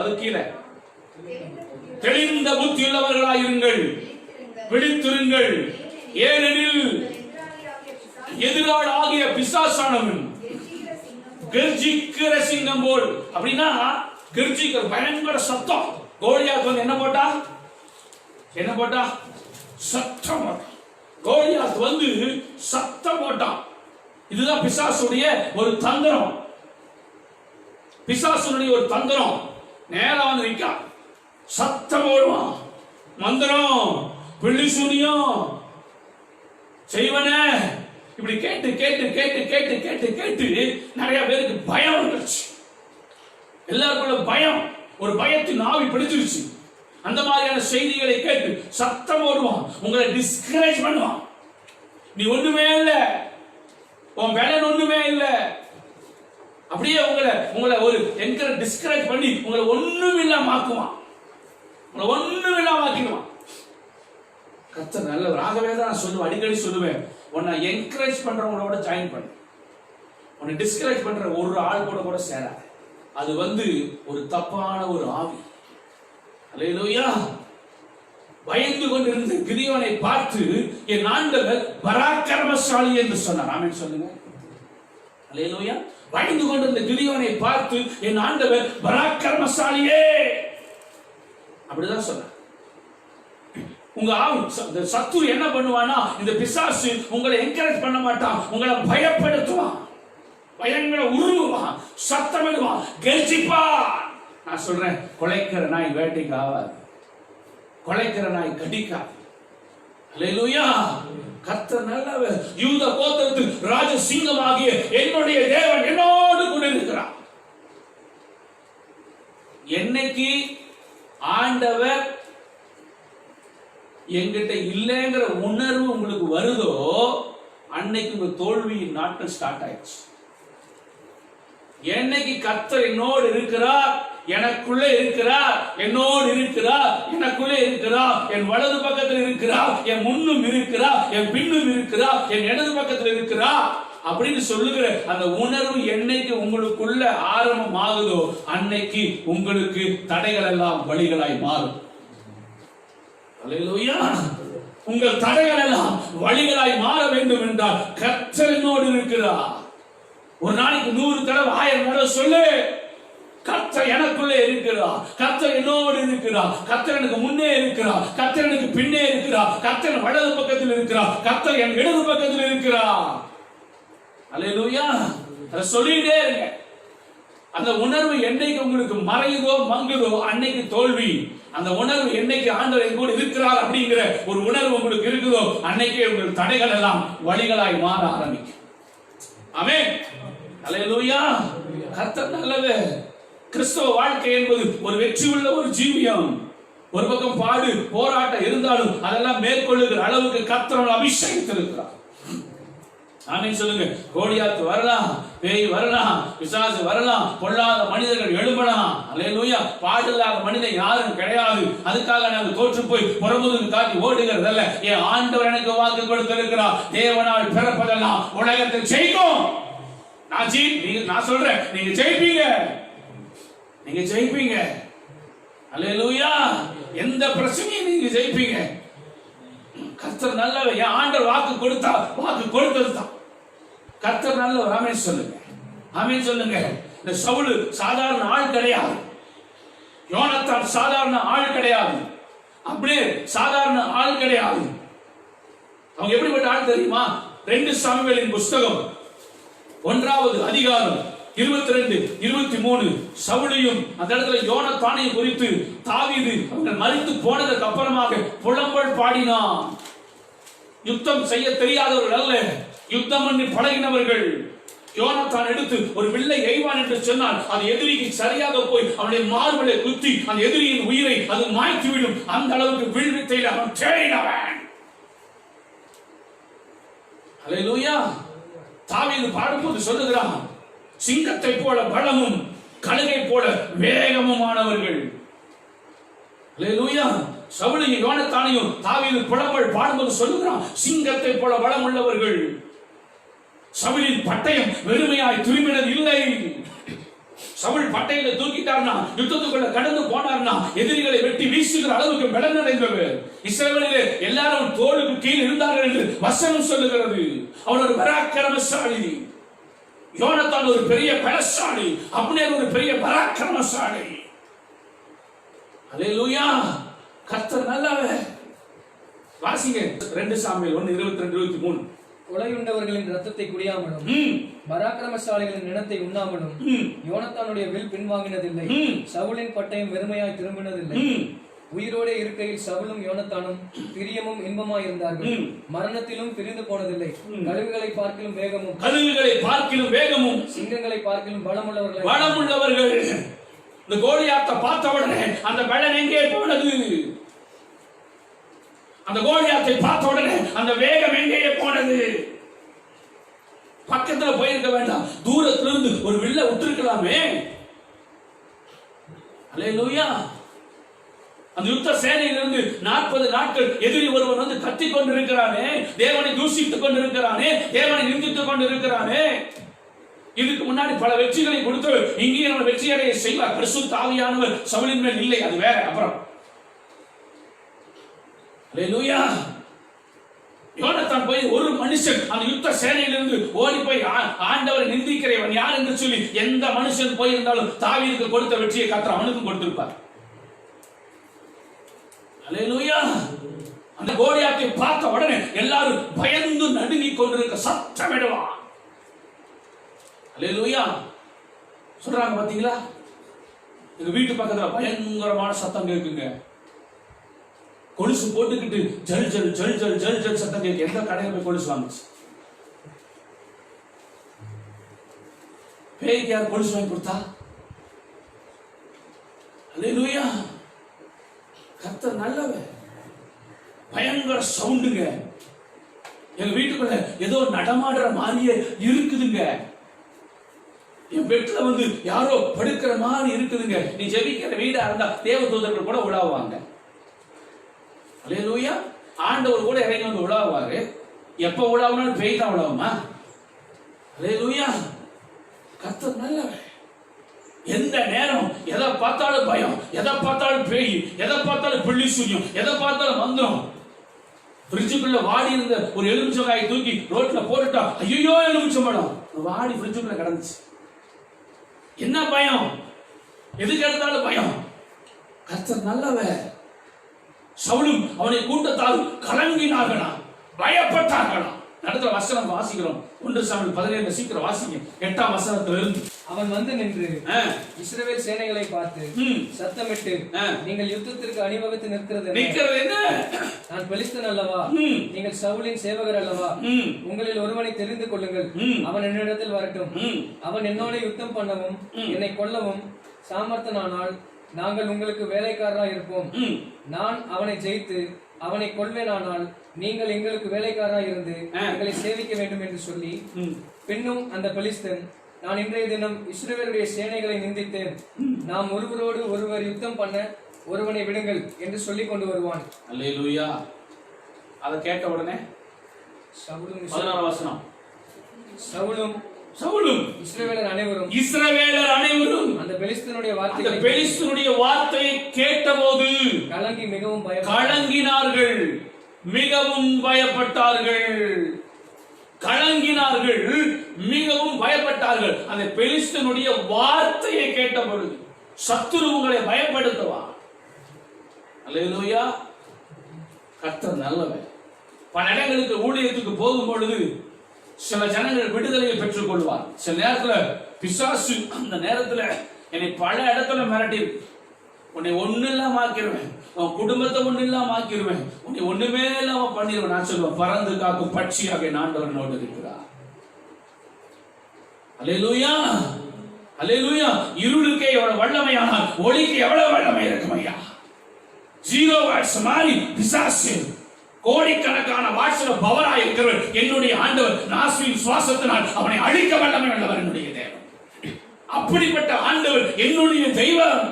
அது கீழே தெளிந்த புத்தியுள்ளவர்களாயிருங்கள், விழித்திருங்கள், ஏனெனில் எதிராளி ஆகிய பிசாசானவன் கர்ஜிக்கிற சிங்கம் போல். அப்படின்னா கர்ஜிக்கிற பயங்கர சத்தம். கோலியாத் வந்து என்ன போட்டா? சத்தம். கோலியாத் வந்து சத்தம் போட்டான். இதுதான் பிசாசுடைய ஒரு தந்திரம். பிசாசுடைய ஒரு தந்திரம். நேரா வந்து நிற்க சத்தம் போடுவான். மந்திரம், பிள்ளி சூனியம் செய்வனே இப்படி கேட்டு கேட்டு கேட்டு கேட்டு கேட்டு கேட்டு நிறைய பேருக்கு பயம் வந்துருச்சு. எல்லாருக்குள்ள பயம், ஒரு பயத்தின் ஆவி பிடிச்சிருச்சு. அந்த மாதிரியான செய்திகளை கேட்டு சத்தம் போடுவான். உங்களை டிஸ்கரேஜ் பண்ணுவான். நீ ஒண்ணுமே இல்ல, உன் வேலை ஒண்ணுமே இல்ல, அப்படியே உங்களை ஒரு என்கரேஜ் டிஸ்கரேஜ் பண்ணி உங்களை ஒண்ணும் இல்லாம ஆக்குவான். உங்களை ஒண்ணும் இல்லாம ஆக்கிடுவான். கர்த்தர் நல்லவர். ஆகவே தான் நான் சொல்லுவேன், அடிக்கடி சொல்லுவேன், உன்னை என்கரேஜ் பண்றவங்களோட ஜாயின் பண்ணு. உன்னை டிஸ்கரேஜ் பண்ற ஒரு ஆள் கூட சேராது. அது வந்து ஒரு தப்பான ஒரு ஆவி. அல்லேலூயா. பயந்து கொண்டிருந்த கிதியோனை பார்த்து என் ஆண்டவர் பராக்கிரமசாலி என்று சொன்னார். ஆமென் சொல்லுங்க. அல்லேலூயா. பயந்து கொண்டிருந்த கிதியோனை பார்த்து என் ஆண்டவர் பராக்கிரமசாலியே அப்படிதான் சொன்னார். உங்க சத்துரு என்ன பண்ணுவானா, இந்த பிசாசு உங்களை என்கரேஜ் பண்ண மாட்டான், உங்களை பயப்படுத்துவான், பயங்களை உருவான், சத்தமிடுவான், கெர்ச்சிப்பான். நான் சொல்றேன், கொலைக்கிற நாய் வேட்டைக்கு ஆகாது, கொலைக்கிற நாய் கடிக்காது. அல்லேலூயா. கர்த்தர் நல்லவர். யூத கோத்திரத்து ராஜ சிங்கமாகிய என்னுடைய தேவன் என்னோடு கூட இருக்கிறார். என்னைக்கு ஆண்டவர் என்கிட்ட இல்லைங்கிற உணர்வு உங்களுக்கு வருதோ அன்னைக்கு உங்க தோல்வியின் நாட்கள் ஸ்டார்ட் ஆயிடுச்சு. என்னைக்கு கர்த்தர் என்னோடு இருக்கிறார், எனக்குள்ளே இருக்கிறார், என்னோடு இருக்கிறார், எனக்குள்ளே இருக்கிறார், என் வலது பக்கத்தில் இருக்கிறார், என் முன்னும் இருக்கிறார், என் பின்னும் இருக்கிறார், என் இடது பக்கத்தில் இருக்கிறார் அப்படின்னு சொல்லுகிற அந்த உணர்வு என்னைக்கு உங்களுக்குள்ள ஆரம்பம் ஆகுதோ அன்னைக்கு உங்களுக்கு தடைகள் எல்லாம் வழிகளாய் மாறும். அல்லேலூயா. உங்கள் தடைகள் எல்லாம் வழிகளாய் மாற வேண்டும் என்றால் கர்த்தர் என்னோடு இருக்கிறார். ஒரு நாளைக்கு 100 தடவை 1000 தடவை சொல்லு, கர்த்தர் எனக்குள்ளே இருக்கிறார், கர்த்தர் என்னோடு இருக்கிறார், கர்த்தர் எனக்கு முன்னே இருக்கிறார், கர்த்தர் எனக்கு பின்னே இருக்கிறார், கர்த்தர் வலது பக்கத்தில் இருக்கிறார், கர்த்தர் என் இடது பக்கத்தில் இருக்கிறார். அல்லேலூயா. அதை சொல்லிட்டே இருங்க. அந்த உணர்வு என்னைக்கு உங்களுக்கு மறையுதோ மங்குதோ அன்னைக்கு தோல்வி. அந்த உணர்வு என்னைக்கு ஆண்டவர் எங்கூட இருக்கிறார் அப்படிங்கிற ஒரு உணர்வு உங்களுக்கு இருக்குதோ அன்னைக்கே உங்கள் தடைகள் எல்லாம் வழிகளாய் மாற ஆரம்பிக்கும். ஆமென். அல்லேலூயா. கர்த்தர் நல்லவர். கிறிஸ்தவ வாழ்க்கை என்பது ஒரு வெற்றி உள்ள ஒரு ஜீவியம். ஒரு பக்கம் பாடு போராட்டம் இருந்தாலும் அதெல்லாம் மேற்கொள்ளுகிற அளவுக்கு கர்த்தர் அபிஷேகித்திருக்கிறார். ஆமென் சொல்லுங்க. கோலியாத் வரலாம், பேய் வரலாம், பிசாசு வரலாம், பொல்லாத மனிதர்கள் எழும்பலாம். அல்லேலூயா. பாடில்லாத மனிதன் யாரும் கிடையாது. அதுக்காக நாங்கள் தோற்று போய் புறமுதுகு காட்டி ஓடுகிறது அல்ல. என் ஆண்டவர் எனக்கு வாக்கு கொடுத்திருக்கிறார், தேவனால் பிறப்பதெல்லாம் உலகத்தில் ஜெயிக்கும். நான் சொல்றேன், நீங்க ஜெயிப்பீங்க, நீங்க ஜெயிப்பீங்க. அல்லேலூயா. எந்த பிரச்சனையும் நீங்க ஜெயிப்பீங்க. கர்த்தர் நல்லவர். என் ஆண்டவர் வாக்கு கொடுத்தா வாக்கு கொடுத்ததுதான். கர்த்தர் நல்லவர். ஆமென் சொல்லுங்க. ஆமென் சொல்லுங்க. இந்த சவுல் சாதாரண ஆள் கிடையாது, யோனத்தான் சாதாரண ஆள் கிடையாது, அப்படியே சாதாரண ஆள் கிடையாது. அவங்க எப்படிப்பட்ட ஆள் தெரியுமா? 2 சாமுவேலின் புஸ்தகம் 1வது அதிகாரம் 22, 23 சவுலையும் அந்த இடத்துல யோனத்தானையும் குறித்து தாவீது அவர்கள் மரித்து போனதற்கு அப்புறமாக புலம்பல் பாடினான். யுத்தம் செய்ய தெரியாதவர்கள் அல்ல, யுத்தம் பண்ணி பழகினவர்கள். யோனத்தான் எடுத்து ஒரு வில்லை எய்வான் என்று சொன்னால் அது எதிரிக்கு சரியாக போய் அவனுடைய மார்பலை குத்தி அந்த எதிரியின் உயிரை அது மாய்த்துவிடும். அந்த அளவுக்கு வில்வித்தையில் அவன் தேடினவன். அல்லேலூயா. தாவீது பாடும்போது சொல்லுகிறான், சிங்கத்தை போல பலமும் கழுகை போல வேகமுமானவர்கள். அல்லேலூயா. சவுலையும் யோனத்தானையும் தாவீது புலம்பல் பாடும்போது சொல்லுகிறான், சிங்கத்தை போல பலம் உள்ளவர்கள். சவுலின் பட்டயம் வெறுமையாய் திரும்பினது இல்லை. சவுல் பட்டயத்தை தூக்கிட்டார்னா, யுத்தத்துக்குள்ள கடந்து போனார்னா எதிரிகளை வெட்டி வீசுகிற அளவுக்கு பலம் நிறைந்தவர். இஸ்ரவேலிலே எல்லாரும் தோளுக்கு கீழ் இருந்தார்கள் என்று வசனம் சொல்லுகிறது. அவன் ஒரு பராக்கிரமசாலி. யோனத்தான் ஒரு பெரிய பலசாலி, அப்னேர் ஒரு பெரிய பராக்கிரமசாலி. அல்லேலூயா. கர்த்தர் நல்லவர். வாசிங்க 2 சாமுவேல் 1:22-23. கொலையுண்டவர்களின் ரத்தத்தை குடியாமலும் பராக்கிரமசாலிகளின் நிலத்தை உண்ணாமலும் யோனத்தானுடைய வில் பின்வாங்கினதில்லை. சவுலின் பட்டயம் வெறுமையாய் திரும்பினதில்லை. உயிரோடு இருக்கையில் சவுலும் யோனத்தானும் பிரியமும் இன்பமாய் இருந்தார்கள். மரணத்திலும் பிரிந்து போனதில்லை. கழுகுகளை பார்க்கிலும் வேகமும் சிங்கங்களை பார்க்கிலும் பலமுள்ளவர்கள். இந்த கோலியாத்தை பார்த்த உடனே அந்த பலன் எங்கே போனது? அந்த கோலியாத்தை பார்த்த உடனே அந்த வேகம் எங்கே போனது? பக்கத்துல போயிருக்க வேண்டாம், தூரத்துல இருந்து ஒரு வில்ல விட்டுருக்கலாமே. அல்லேலூயா. அந்த யுத்த சேனையிலிருந்து 40 நாட்கள் எதிரி ஒருவன் வந்து கத்திக் கொண்டிருக்கிறானே, தேவனை தூஷித்துக் கொண்டிருக்கிறானே, தேவனை நிந்தித்துக் கொண்டிருக்கிறானே. இதுக்கு முன்னாடி பல வெற்றிகளை கொடுத்து இங்கேயே நம்ம வெற்றி அடைய செய்வார். பரிசுத்த ஆவியானவர் சவுலின் மேல் இல்லை, அது வேற. அப்புறம் அல்லேலூயா. யோனத்தான் போய் ஒரு மனுஷன் அந்த யுத்த சேனையிலிருந்து ஓடி போய் ஆண்டவரை நிந்திக்கிறவன் யார் என்று சொல்லி எந்த மனுஷன் போயிருந்தாலும் தாவீதுக்கு கொடுத்த வெற்றியை கர்த்தர் அவனுக்கும் கொடுத்திருப்பார். அல்லேலூயா. அந்த கோலியாத்தை பார்த்த உடனே எல்லாரும் பயந்து நடுங்கிக் கொண்டிருக்க சத்தமிடுவான். அல்லேலூயா. சொல்றாங்க பாத்தீங்களா? எங்க வீட்டு பக்கத்துல பயங்கரமான சத்தம் கேட்குங்க. கொலுசு போட்டுக்கிட்டு ஜல் ஜல் ஜல் ஜல் ஜல் ஜல் சத்தம் கேட்கு. எந்த கடையில போய் கொலுசு வாங்குச்சு? பேய்க்கு யார் கொலுசு வாங்கி கொடுத்தா? அல்லேலூயா. கர்த்தர் நல்லவர். பயங்கர சவுண்டுங்க. எங்க வீட்டுக்குள்ள ஏதோ நடமாடுற மாதிரியே இருக்குதுங்க. என் பெட்ல வந்து யாரோ படுக்கிற மாதிரி இருக்குதுங்க. நீ ஜெபிக்கிற வீடா இருந்தா தேவதூதர்கள் கூட உலாவுவாங்க. அல்லேலூயா. ஆண்டவர் கூட இறங்கி வந்து உலாவுவாரு. எப்ப உலாவுனாலும் பேய் தான் உலாவுமா? அல்லேலூயா. கர்த்தர் நல்லவர். எந்த நேரம் எதை பார்த்தாலும் பயம், எதை பார்த்தாலும் பேய், எதை பார்த்தாலும் பிள்ளி சூரியம், எதை பார்த்தாலும் மந்திரம். ஃப்ரிட்ஜுக்குள்ள வாடி இருந்த ஒரு எலுமிச்சங்காயை தூக்கி ரோட்ல போட்டுட்டா ஐயோ எலுமிச்சம்பழம் வாடி ஃப்ரிட்ஜுக்குள்ள கிடந்துச்சு. என்ன பயம்? எதுக்கு எடுத்தாலும் பயம். கர்த்தர் நல்லவர். சவுலும் அவனை கூட்டத்தால் கலங்கினார்களாம், பயப்பட்டார்களாம். அடுத்த வசனம் வாசிக்கிறோம். 1 சாமுவேல் 17 சீக்கிரம் வாசிங்க. 8ஆம் வசனத்துல இருந்து. அவன் வந்து நின்று இஸ்ரவேல் சேனைகளை பார்த்து சத்தமிட்டு, நீங்கள் யுத்தத்திற்கு அணிவகுத்து நிற்கிறது என்ன? நான் பெலிஸ்தன் அல்லவா? நீங்கள் சவுலின் சேவகர் அல்லவா? உங்களில் ஒருவனை தெரிந்து கொள்ளுங்கள், அவன் என்னிடத்தில் வரட்டும். அவன் என்னோட யுத்தம் பண்ணவும் என்னை கொல்லவும் சாமர்த்தனானால் நாங்கள் உங்களுக்கு வேலைக்காரராய் இருப்போம். நான் அவனை ஜெயித்து அவனை கொள்வேனானால் நீங்கள் எங்களுக்கு வேலைக்காரராய் இருந்து எங்களை சேவிக்க வேண்டும் என்று சொல்லி, பின்னும் அந்த பெலிஸ்தன், நான் இன்றைய தினம் இஸ்ரவேலுடைய சேனைகளை நிந்தித்தேன். நாம் ஒருவரோடு ஒருவர் யுத்தம் பண்ண ஒருவனை விடுங்கள் என்று சொல்லிக் கொண்டு வருவான். அல்லேலூயா. அதை கேட்ட உடனே சவுலும் 16ஆம் வசனம். சவுலும் இஸ்ரவேலர் அனைவரும் அந்த பெலிஸ்தனுடைய வார்த்தையை கேட்டபோது கலங்கினார்கள், மிகவும் பயப்பட்டார்கள். அந்த பெலிஸ்தனுடைய வார்த்தையை கேட்ட பொழுது சத்துரு உங்களை பயப்படுத்துவா. அல்லேலூயா. கர்த்தர் நல்லவர். பல இடங்களுக்கு ஊழியத்துக்கு போகும் பொழுது சில ஜனங்கள் விடுதலையை பெற்றுக் கொள்வார். சில நேரத்துல பிசாசு அந்த நேரத்துல என்னை பல இடத்துல மிரட்டி, உன்னை ஒண்ணு இல்லாம ஆக்கிடுவேன், உன் குடும்பத்தை ஒண்ணு இல்லாம ஆக்கிடுவேன், உன்னை ஒண்ணுமே இல்லாம பண்ணிடுவேன். நான் சொல்லுவேன், பறந்து காக்கும் பட்சியாக ஆண்டவர் நோட்டு இருக்கிறார். அல்லேலூயா. அல்லேலூயா. இருளுக்கே எவ்வளவு வல்லமையானால் ஒளிக்கு எவ்வளவு வல்லமை இருக்கும் ஐயா. 0 வாட்ஸ் மாதிரி பிசாசு கோடிக்கணக்கான வாட்ஸ்ல பவராய் இருக்கிறவர் என்னுடைய ஆண்டவர். நாசியின் சுவாசத்தினால் அவனை அழிக்க வல்லமை உள்ளவர் என்னுடைய தேவன். அப்படிப்பட்ட ஆண்டவர் என்னுடைய தெய்வம்.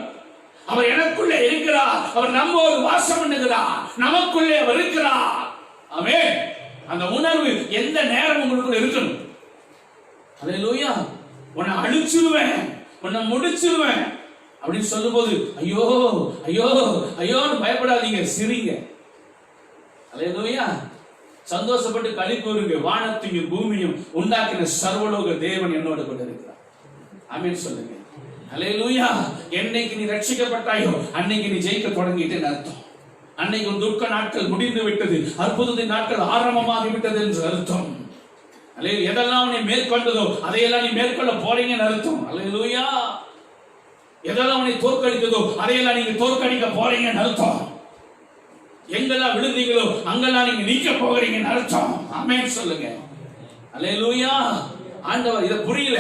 அவர் எனக்குள்ளே இருக்கிறார். அவர் நம்மோடு வாசம் பண்ணுகிறார். நமக்குள்ளே அவர் இருக்கிறார். ஆமென். அந்த உணர்வு எந்த நேரம் உங்களுக்குள்ள இருக்கணும். அல்லேலூயா. உன்னை அழிச்சிருவேன், உன்னை முடிச்சிருவேன் அப்படின்னு சொல்லும் போது ஐயோ ஐயோ ஐயோன்னு பயப்படாதீங்க, சிரிங்க. அல்லேலூயா. சந்தோஷப்பட்டு களி கூறுங்க. வானத்தையும் பூமியும் உண்டாக்கின சர்வலோக தேவன் என்னோடு கூட இருக்கிறார். ஆமென் சொல்லுங்க. அல்லேலூயா. என்னைக்கு நீ ரட்சிக்கப்பட்டாயோ அன்னைக்கு நீ ஜெயிக்க தொடங்கிட்டேன்னு அர்த்தம். அன்னைக்கு துக்க நாட்கள் முடிந்து விட்டது, அற்புதத்தின் நாட்கள் ஆரம்பமாகி விட்டது என்று அர்த்தம். அல்லேலூயா. எதெல்லாம் நீ மேற்கொண்டதோ அதையெல்லாம் நீ மேற்கொள்ள போறீங்கன்னு அர்த்தம். அல்லேலூயா. எதெல்லாம் உன்னை தோற்கடித்ததோ அதையெல்லாம் நீங்க தோற்கடிக்க போறீங்கன்னு அர்த்தம். எங்கெல்லாம் விழுந்தீங்களோ அங்கெல்லாம் நீங்க நீக்க போகிறீங்கன்னு அர்த்தம். ஆமென் சொல்லுங்க. அல்லேலூயா. ஆண்டவர் இத புரியல.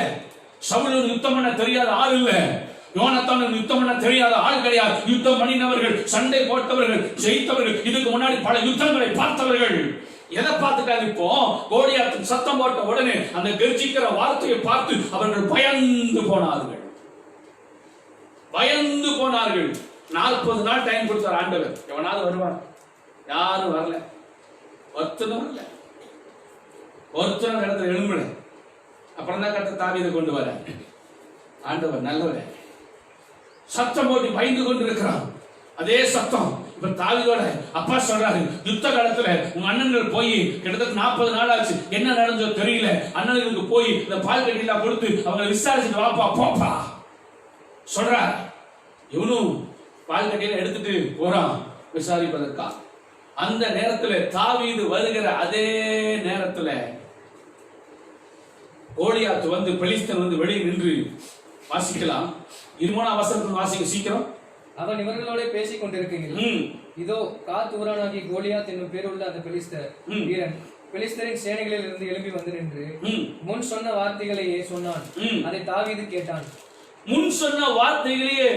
சவுல் யுத்தம் பண்ண தெரியாத ஆள் இல்ல, யோனத்தான் யுத்தம் பண்ண தெரியாத ஆள் கிடையாது. யுத்தம் பண்ணினவர்கள், சண்டை போட்டவர்கள், ஜெயித்தவர்கள், இதுக்கு முன்னாடி பல யுத்தங்களை பார்த்தவர்கள். எதை பார்த்துட்டாங்க? இப்போ கோலியாத் சத்தம் போட்ட உடனே அந்த கர்ஜிக்கிற வார்த்தையை பார்த்து அவர்கள் பயந்து போனார்கள். பயந்து போனார்கள். 40 நாள் டைம் கொடுத்தார் ஆண்டவர். எவனாவது வருவான்? யாரும் வரல. ஒருத்தனும் வரல. ஒருத்தனும் இடத்துல எழும்பல. அப்புறம் தான் கர்த்தர் தாவீதை கொண்டு வர. ஆண்டவர் நல்லவர். சத்தம் போட்டு பயந்து கொண்டு இருக்கிறான். அதே சத்தம் இப்ப தாவீதோட அப்பா சொல்றாரு, யுத்த காலத்துல உங்க அண்ணன்கள் போய் கிட்டத்தட்ட 40 நாள் ஆச்சு, என்ன நடந்தோ தெரியல, அண்ணனுக்கு போய் இந்த பால் கட்டிலாம் கொடுத்து அவங்க விசாரிச்சுட்டு வாப்பா போப்பா சொல்றார். இவனும் பால் கட்டியில எடுத்துட்டு போறான் விசாரிப்பதற்கா. அந்த நேரத்துல தாவீது வருகிற அதே நேரத்துல கோலியாத் வந்து பெலிஸ்தன் வந்து வெளியே நின்று வாசிக்கலாம். 23ஆம் வசனத்தில் வாசிக்க சீக்கிரம். அவன் இவர்களோட பேசிக் கொண்டிருக்கையில் இதோ காத் ஊரானாகிய கோலியாத் என்னும் பேருள்ள அந்த பெலிஸ்தர் வீரன் பெலிஸ்தரின் சேனைகளில் இருந்து எழும்பி வந்து நின்று முன் சொன்ன வார்த்தைகளையே சொன்னான். அதை தாவீது கேட்டான். முன் சொன்ன வார்த்தைகளையே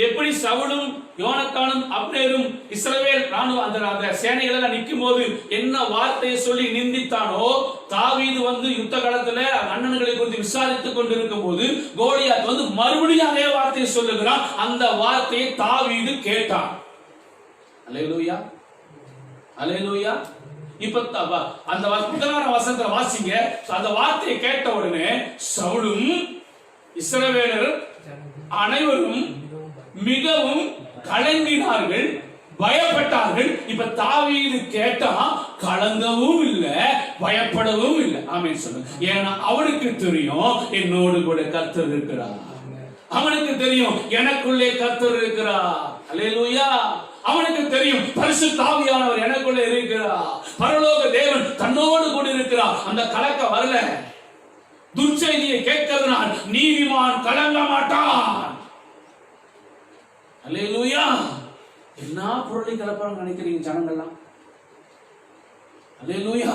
எப்படி சவுலும் யோனத்தானும் அப்னேரும் இஸ்ரவேல் ராணுவ அந்த சேனைகள் எல்லாம் நிற்கும் போது என்ன வார்த்தையை சொல்லி நிந்தித்தானோ, தாவீது வந்து யுத்த காலத்துல அண்ணன்களை குறித்து விசாரித்துக் கொண்டிருக்கும் போது கோலியாத் வந்து மறுபடியும் அதே வார்த்தையை சொல்லுகிறான். அந்த வார்த்தையை தாவீது கேட்டான். அல்லேலூயா. அல்லேலூயா. இப்ப அந்த 16ஆம் வசனத்துல வாசிங்க. அந்த வார்த்தையை கேட்ட உடனே சவுலும் இஸ்ரவேலர் அனைவரும் மிகவும் கலங்கினார்கள், பயப்பட்டார்கள். இப்ப தாவீது கேட்டா கலங்கவும் இல்லை, பயப்படவும் இல்லை. ஆமென் சொல்லுங்க. ஏன்னா அவனுக்கு தெரியும் என்னோடு கூட கர்த்தர் இருக்கிறார். அவனுக்கு தெரியும் எனக்குள்ளே கர்த்தர் இருக்கிறார். அல்லேலூயா. அவனுக்கு தெரியும் பரிசுத்த ஆவியானவர் எனக்குள்ளே இருக்கிறார். பரலோக தேவன் தன்னோடு கூட இருக்கிறார். அந்த கலக்க வரல. துர்ச்செய்தியை கேட்கிறதுனால் நீதிமான் கலங்க மாட்டான். அல்லேலூயா. என்ன பொருளை கலப்பாங்க நினைக்கிறீங்க ஜனங்கள்லாம்? அல்லேலூயா.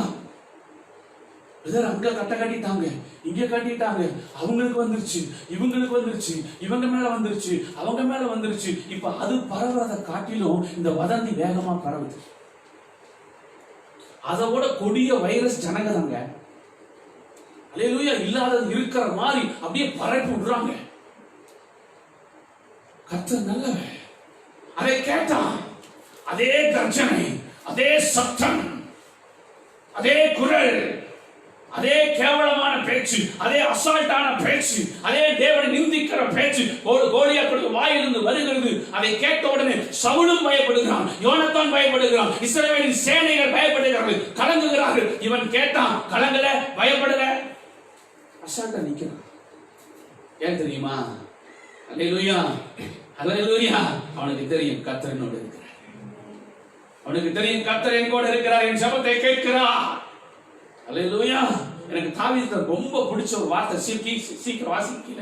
பிரதர் அங்க கட்ட கட்டிட்டாங்க, இங்க கட்டிட்டாங்க, அவங்களுக்கு வந்துருச்சு, இவங்களுக்கு வந்துருச்சு, இவங்க மேல வந்துருச்சு, அவங்க மேல வந்துருச்சு. இப்ப அது பரவுறத காட்டிலும் இந்த வதந்தி வேகமா பரவுது. அதை விட கொடிய வைரஸ் ஜனங்க தாங்க. அல்லேலூயா. இல்லாதது இருக்கிற மாதிரி அப்படியே பரப்பி விடுறாங்க. கர்த்தர் நல்லவர். அதை கேட்டான். அதே கர்ஜனை, அதே சத்தம், அதே குரல், அதே கேவலமான பேச்சு, அதே அசால்ட்டான பேச்சு, அதே தேவனை நிந்திக்கிற பேச்சு கோலியாத்துடைய வாயிலிருந்து வருகிறது. அதை கேட்ட உடனே சவுலும் பயப்படுகிறான், யோனத்தான் பயப்படுகிறான், இஸ்ரவேலின் சேனைகள் பயப்படுகிறார்கள், கலங்குகிறார்கள். இவன் கேட்டான், கலங்கல, பயப்படல, அசால்ட்டா நிக்கிறான். ஏன் தெரியுமா? அல்லேலூயா. அல்லேலூயா. அவனுக்கு தெரியும் கர்த்தர் என்னோடு இருக்கிறார். அவனுக்கு தெரியும் கர்த்தர் என் கூட இருக்கிறார். என் ஜெபத்தை கேட்கிறார். அல்லேலூயா. எனக்கு தாவீது ரொம்ப பிடிச்ச ஒரு வார்த்தை. சீக்கிரம் வாசிக்கல,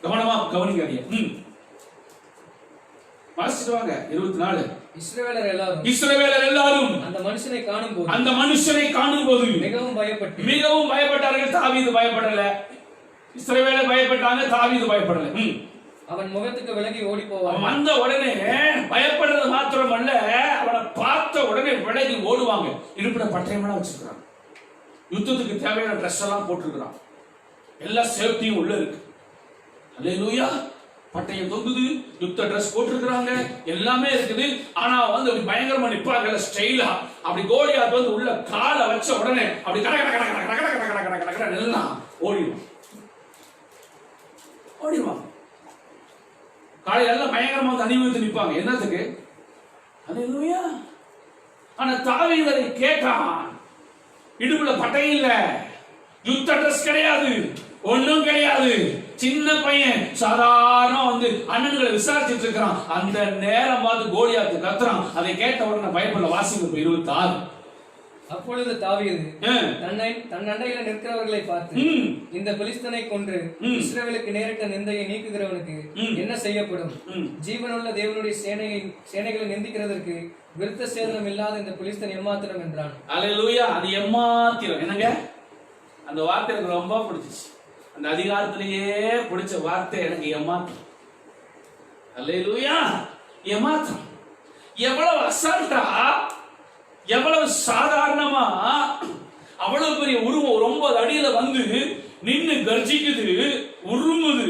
கவனமா கவனிக்காதீங்க. வாசிட்டு வாங்க. 24. இஸ்ரவேலர் எல்லாரும் அந்த மனுஷனை காணும்போது மிகவும் பயப்பட்டார்கள். தாவீது பயப்படல. இஸ்ரவேலர் பயப்பட்டாங்க, தாவீது பயப்படல. அவன் முகத்துக்கு விலகி ஓடி போவான். வந்த உடனே பயப்படுறது மாத்திரமல்ல, அவனை பார்த்த உடனே விலகி ஓடுவாங்க. இருப்பிட பட்டயமெல்லாம் வச்சிருக்கிறான். யுத்தத்துக்கு தேவையான ட்ரெஸ் எல்லாம் போட்டிருக்கிறான். எல்லா சேஃப்டியும் உள்ள இருக்கு. அல்லேலூயா. பட்டயம் தொங்குது, யுத்த ட்ரெஸ் போட்டிருக்கிறாங்க, எல்லாமே இருக்குது. ஆனா வந்து பயங்கரமா நிப்பாங்க ஸ்டைலா. அப்படி கோலியாத் வந்து உள்ள காலை வச்ச உடனே அப்படி கட கட கட கட கட கட கட கட கட எல்லாம் ஓடிடுவான். காலையில எல்லாம் பயங்கரமா வந்து அணிவகுத்து நிற்பாங்க. என்னத்துக்கு? அல்லேலூயா. ஆனா தாவீது கேட்டான். இடுப்புல பட்டை இல்ல, யுத்த ட்ரெஸ் கிடையாது, ஒண்ணும் கிடையாது, சின்ன பையன் சாதாரண வந்து அண்ணன்களை விசாரிச்சுட்டு இருக்கிறான். அந்த நேரம் பார்த்து கோலியாத்து கத்துறான். அதை கேட்ட உடனே பயப்படல. வாசிங்க 26. அப்பொழுது தாவீது தன் அண்டையில நிற்கிறவர்களை பார்த்து, இந்த பெலிஸ்தனை கொன்று இஸ்ரவேலுக்கு நேரிட்ட நிந்தையை நீக்குகிறவனுக்கு என்ன செய்யப்படும்? ஜீவனுள்ள தேவனுடைய சேனைகளை நிந்திக்கிறதற்கு விருத்த சேதனம் இல்லாத இந்த பெலிஸ்தன் எம்மாத்திரம் என்றான். அல்லேலூயா. அது எம்மாத்திரம். என்னங்க அந்த வார்த்தை எனக்கு ரொம்ப பிடிச்சிச்சு. அந்த அதிகாரத்திலேயே பிடிச்ச வார்த்தை எனக்கு எம்மாத்திரம். அல்லேலூயா. எம்மாத்திரம். எவ்வளவு அசால்ட்டா, எவ்வளவு சாதாரணமா, அவ்வளவு பெரிய உருவம் 9 அடியில வந்து நின்னு கர்ஜிக்குது, உருமுது,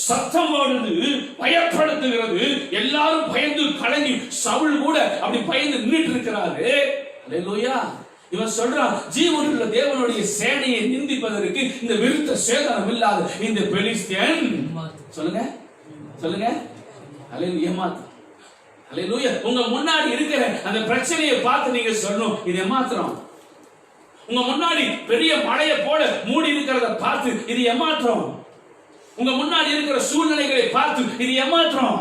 சத்தம் போடுது, பயப்படுத்துகிறது. எல்லாரும் பயந்து கலங்கி, சவுல் கூட அப்படி பயந்து நின்றுட்டு இருக்கிறாரு. அல்லேலூயா. இவன் சொல்றான், ஜீவனுள்ள தேவனுடைய சேனையை நிந்திப்பதற்கு இந்த விருத்த சேதனம் இல்லாத இந்த பெலிஸ்தியன். சொல்லுங்க சொல்லுங்க. அல்லேலூயா. ஏமாத்து. அல்லேலூயா. உங்க முன்னாடி இருக்கிற அந்த பிரச்சனையை பார்த்து நீங்க சொல்லணும், இது ஏமாத்திரம். உங்க முன்னாடி பெரிய மழையை போல மூடி இருக்கிறத பார்த்து இது ஏமாத்திரம். உங்க முன்னாடி இருக்கிற சூழ்நிலைகளை பார்த்து இது ஏமாத்திரம்.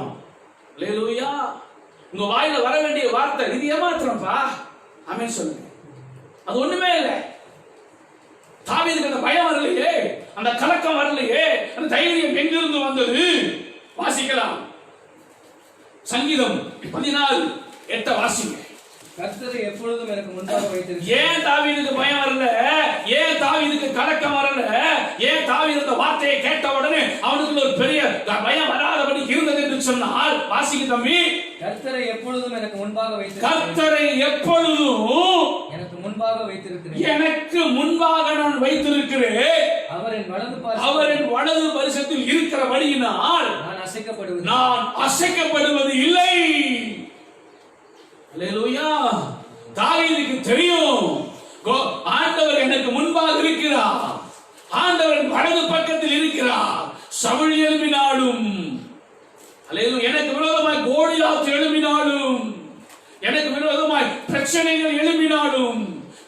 அல்லேலூயா. உங்க வாயில வர வேண்டிய வார்த்தை இது ஏமாத்திரம்ப்பா. ஆமென் சொல்லுங்க. அது ஒண்ணுமே இல்லை. தாவீதுக்கு அந்த பயம் வரலையே, அந்த கலக்கம் வரலையே, அந்த தைரியம் எங்கிருந்து வந்தது? வாசிக்கலாம். சங்கீதம் 14:8 வாசிங்க. கர்த்தரை எப்பொழுதும் எனக்கு முன்பாக வைத்திருக்கிறார். ஏன் தாவீதுக்கு பயம் வரல? ஏன் தாவீதுக்கு கலக்கம் வரல? ஏன் தாவீது அந்த வார்த்தையை கேட்ட உடனே அவனுக்கு ஒரு பெரிய பயம் வராதபடி இருந்தது என்று சொன்னால், வாசிங்க தம்பி. கர்த்தரை எப்பொழுதும் எனக்கு முன்பாக வைத்திருக்கிறேன். கர்த்தரை எப்பொழுதும் எனக்கு முன்பாக வைத்திருக்கிறேன். எனக்கு முன்பாக நான் வைத்திருக்கிறேன். அவரின் வலது பரிசத்தில் இருக்கிறபடியினால் நான் அசைக்கப்படுவது இல்லை. அல்லேலூயா. தாவீதுக்கு தெரியும், ஆண்டவர் எனக்கு முன்பாக இருக்கிறார், ஆண்டவர் வலது பக்கத்தில் இருக்கிறார். சவுல் எழும்பினாலும், அல்லேலூயா, எனக்கு விரோதமாய் கோலியாத் எழும்பினாலும், எனக்கு விரோதமாய் பிரச்சனைகள் எழும்பினாலும்,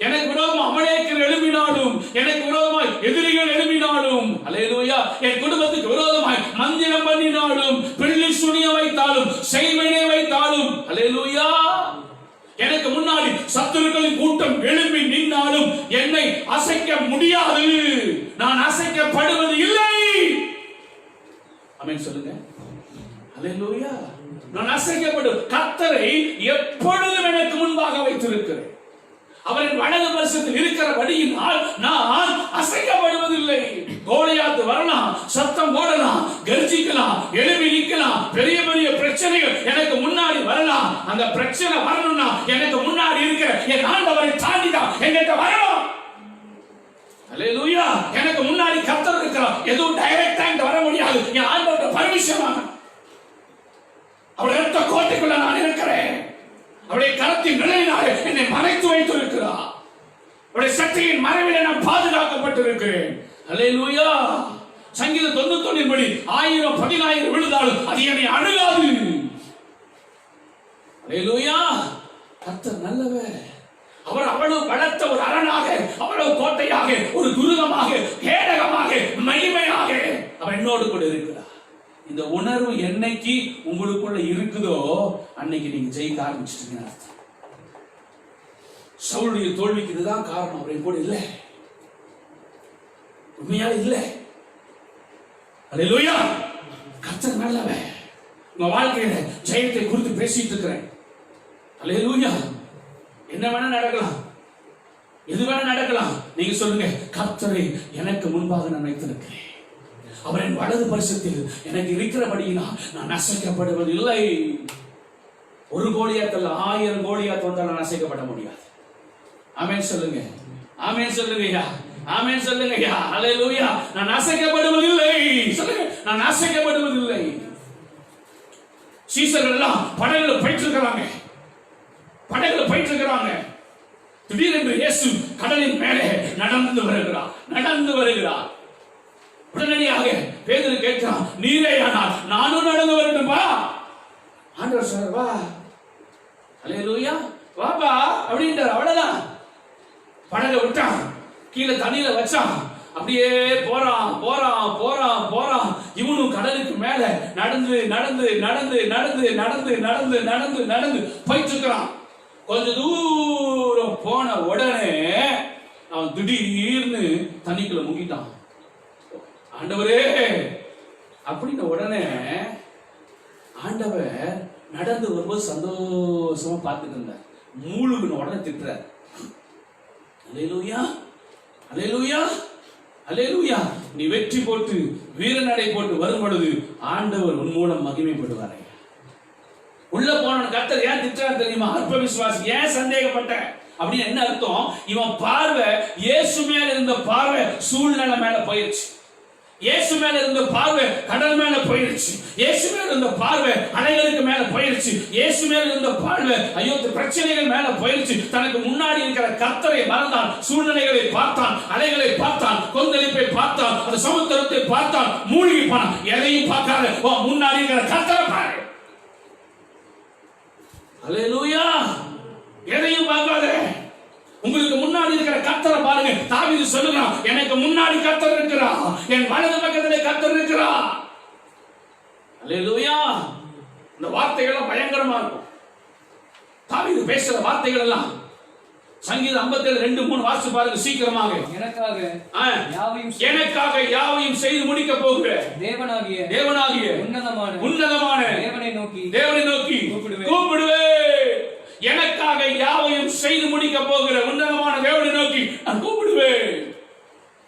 எனக்கு விரோதமாக அமலேக்கியர் எழும்பினாலும், எனக்கு விரோதமாய் எதிரிகள் எழும்பினாலும், அல்லேலூயா, என் குடும்பத்துக்கு விரோதமாய் மந்திரம் பண்ணினாலும், பிள்ளை சுனிய வைத்தாலும், செய்வனை வைத்தாலும், அல்லேலூயா, எனக்கு முன்னாடி சத்துருக்களின் கூட்டம் எழும்பி நின்றாலும் என்னை அசைக்க முடியாது. நான் அசைக்கப்படுவது இல்லை. ஆமென் சொல்லுங்க. அல்லேலூயா. நான் அசைக்கப்படும். கர்த்தரை எப்பொழுதும் எனக்கு முன்பாக வைத்திருக்கிறேன். அவரின் வலது பரிசத்தில் இருக்கிறபடியினால் நான் அசைக்கப்படுவதில்லை. கோலியாத் வரலாம், சத்தம் போடலாம், கர்ஜிக்கலாம், எழுப்பி நிற்கலாம், பெரிய பெரிய பிரச்சனைகள் எனக்கு முன்னாடி வரலாம். அந்த பிரச்சனை வரணும்னா எனக்கு முன்னாடி இருக்கிற என் ஆண்டவரை தாண்டி தான் என்கிட்ட வரணும். அல்லேலூயா. எனக்கு முன்னாடி கர்த்தர் இருக்கிறார். எதுவும் டைரக்டா இங்க வர முடியாது. என் ஆண்டவரோட பர்மிஷன் வாங்க. அவருடைய ரத்த கோட்டைக்குள்ள நான் இருக்கிறேன். அவருடைய கரத்தின் நிலையினாலே என்னை மறைத்து வைத்திருக்கிறார். அவருடைய சக்தியின் மறைவிலே நான் பாதுகாக்கப்பட்டிருக்கிறேன். அல்லேலூயா. சங்கீதம் 91 படி 1000-10,000 விழுந்தாலும் அது என்னை அணுகாது. அல்லேலூயா. கர்த்தர் நல்லவர். அவர் அவ்வளவு பலத்த ஒரு அரணாக, அவ்வளவு கோட்டையாக, ஒரு துருகமாக, கேடகமாக, மகிமையாக அவர் என்னோடு கூட இருக்கிறார். இந்த உணர்வு என்னைக்கு உங்களுக்குள்ள இருக்குதோ அன்னைக்கு நீங்க ஜெயிக்க ஆரம்பிச்சிட்டீங்க அர்த்தம். சவுளுடைய தோல்விக்கு இதுதான் காரணம். அவரை கூட இல்லை, உண்மையால இல்லை. அல்லேலூயா. கர்த்தர் நல்லவர். உங்க வாழ்க்கையில ஜெயத்தை குறித்து பேசிட்டு இருக்கிறேன். அல்லேலூயா. என்ன வேணா நடக்கலாம், எது வேணா நடக்கலாம். நீங்க சொல்லுங்க, கர்த்தரை எனக்கு முன்பாக நான் வைத்திருக்கிறேன். அவரின் வலது பரிசத்தில் எனக்கு இருக்கிறபடியினால் நான் அசைக்கப்படுவதில்லை. ஒரு கோலியாத்தல்ல 1000 கோலியாத் வந்தால் நான் அசைக்கப்பட முடியாது. ஆமென் சொல்லுங்க. ஆமென் சொல்லுங்கய்யா. ஆமென் சொல்லுங்கய்யா. அல்லேலூயா. நான் அசைக்கப்படுவதில்லை. சொல்லுங்க, நான் அசைக்கப்படுவதில்லை. சீசர்கள் எல்லாம் படகுல போயிட்டு இருக்கிறாங்க. படகுல போயிட்டு இருக்கிறாங்க. திடீரென்று இயேசு கடலின் மேலே நடந்து வருகிறார். உடனடியாக பேதுரு கேட்கிறான், நீரே ஆனால் நானும் நடந்து வரட்டும்பா? ஆண்டவர் சொல்றார், வா. அல்லேலூயா. வாப்பா அப்படின்றார். அவ்வளவுதான். படகை விட்டான், கீழே தண்ணியில வச்சான். அப்படியே போறான் போறான் போறான் போறான். இவனும் கடலுக்கு மேல நடந்து நடந்து நடந்து நடந்து நடந்து நடந்து நடந்து நடந்து போயிட்டு இருக்கிறான். கொஞ்ச தூரம் போன உடனே அவன் திடீர்னு தண்ணிக்குள்ள முங்கிட்டான். ஆண்டவரே அப்படின்ன உடனே ஆண்டவர் நடந்து வரும்போது சந்தோஷமா பார்த்துட்டு இருந்தார். மூழ்கின உடனே திட்டுறார். அல்லேலூயா அல்லேலூயா அல்லேலூயா. நீ வெற்றி போட்டு வீரநடை போட்டு வரும் பொழுது ஆண்டவர் உன் மூலம் மகிமைப்படுவாரே. உள்ள போன கர்த்தர் ஏன் திட்டுறார் தெரியுமா? அற்ப விசுவாசி, ஏன் சந்தேகப்பட்ட அப்படின்னு என்ன அர்த்தம்? இவன் பார்வை இயேசு மேல இருந்த பார்வை சூழ்நிலை மேல போயிடுச்சு. இயேசு மேல இருந்த பார்வை கடல் மேல போயிடுச்சு. இயேசு மேல இருந்த பார்வை அலைகளுக்கு மேல போயிடுச்சு. இயேசு மேல இருந்த பார்வை ஐயோ பிரச்சனைகள் மேல போயிடுச்சு. தனக்கு முன்னாடி இருக்கிற கர்த்தரை மறந்தான். சூழ்நிலைகளை பார்த்தான், அலைகளை பார்த்தான், கொந்தளிப்பை பார்த்தான், அந்த சமுத்திரத்தை பார்த்தான், மூழ்கி போனான். எதையும் பார்க்காத முன்னாடி இருக்கிற கர்த்தரை பாரு. அல்லேலூயா. எதையும் பார்க்காத, உங்களுக்கு முன்னாடி இருக்கிற கர்த்தரை பாருங்க. தாவீது சொல்லுகிறான், எனக்கு முன்னாடி கர்த்தர் இருக்கிறார், என் வலது பக்கத்திலே கர்த்தர் இருக்கிறார். அல்லேலூயா. இந்த வார்த்தைகள் எல்லாம் பயங்கரமா இருக்கும். தாவீது பேசுற வார்த்தைகள் எல்லாம் சங்கீதம் 57:2-3 வாசிச்சு பாருங்க சீக்கிரமாக. எனக்காக யாவையும் செய்து முடிக்க போகிற தேவனாகிய உன்னதமான தேவனை நோக்கி கூப்பிடுவேன். எனக்காக யாவையும் செய்து முடிக்க போகிற உன்னதமான தேவனை நோக்கி நான் கூப்பிடுவேன்.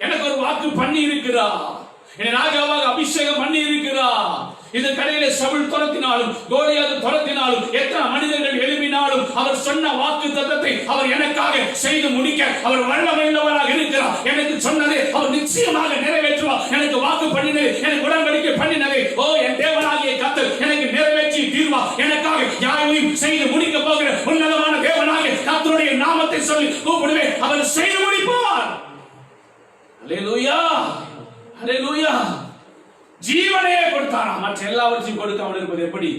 எனக்கு ஒரு வாக்கு பண்ணி இருக்கிறார், என்னை ராஜாவாக அபிஷேகம் பண்ணி இருக்கிறார். இந்த கடையில சவுல் துரத்தினாலும் கோலியாத் துரத்தினாலும் எத்தனை மனிதர்கள் எழுப்பினாலும் அவர் சொன்ன வாக்கு தத்தத்தை அவர் எனக்காக செய்து முடிக்க அவர் வல்லமையுள்ளவராக இருக்கிறார். எனக்கு சொன்னதை அவர் நிச்சயமாக நிறைவேற்றுவார். எனக்கு வாக்கு பண்ணினது, எனக்கு உடன்படிக்கை பண்ணினதை என் தேவனாகிய கர்த்தர் எனக்கு நிறைவேற்றி தீர்வார். எனக்காக யாவையும் செய்து முடிக்க போகிற உன்னதமான தேவனாகிய கர்த்தருடைய நாமத்தை சொல்லி கூப்பிடுவேன், அவர் செய்து முடிப்பார். அல்லேலூயா அல்லேலூயா. ஜீவனையே கொடுத்தாரா, மற்ற எல்லாவற்றையும் கொடுக்காமல் இருப்பது எப்படி?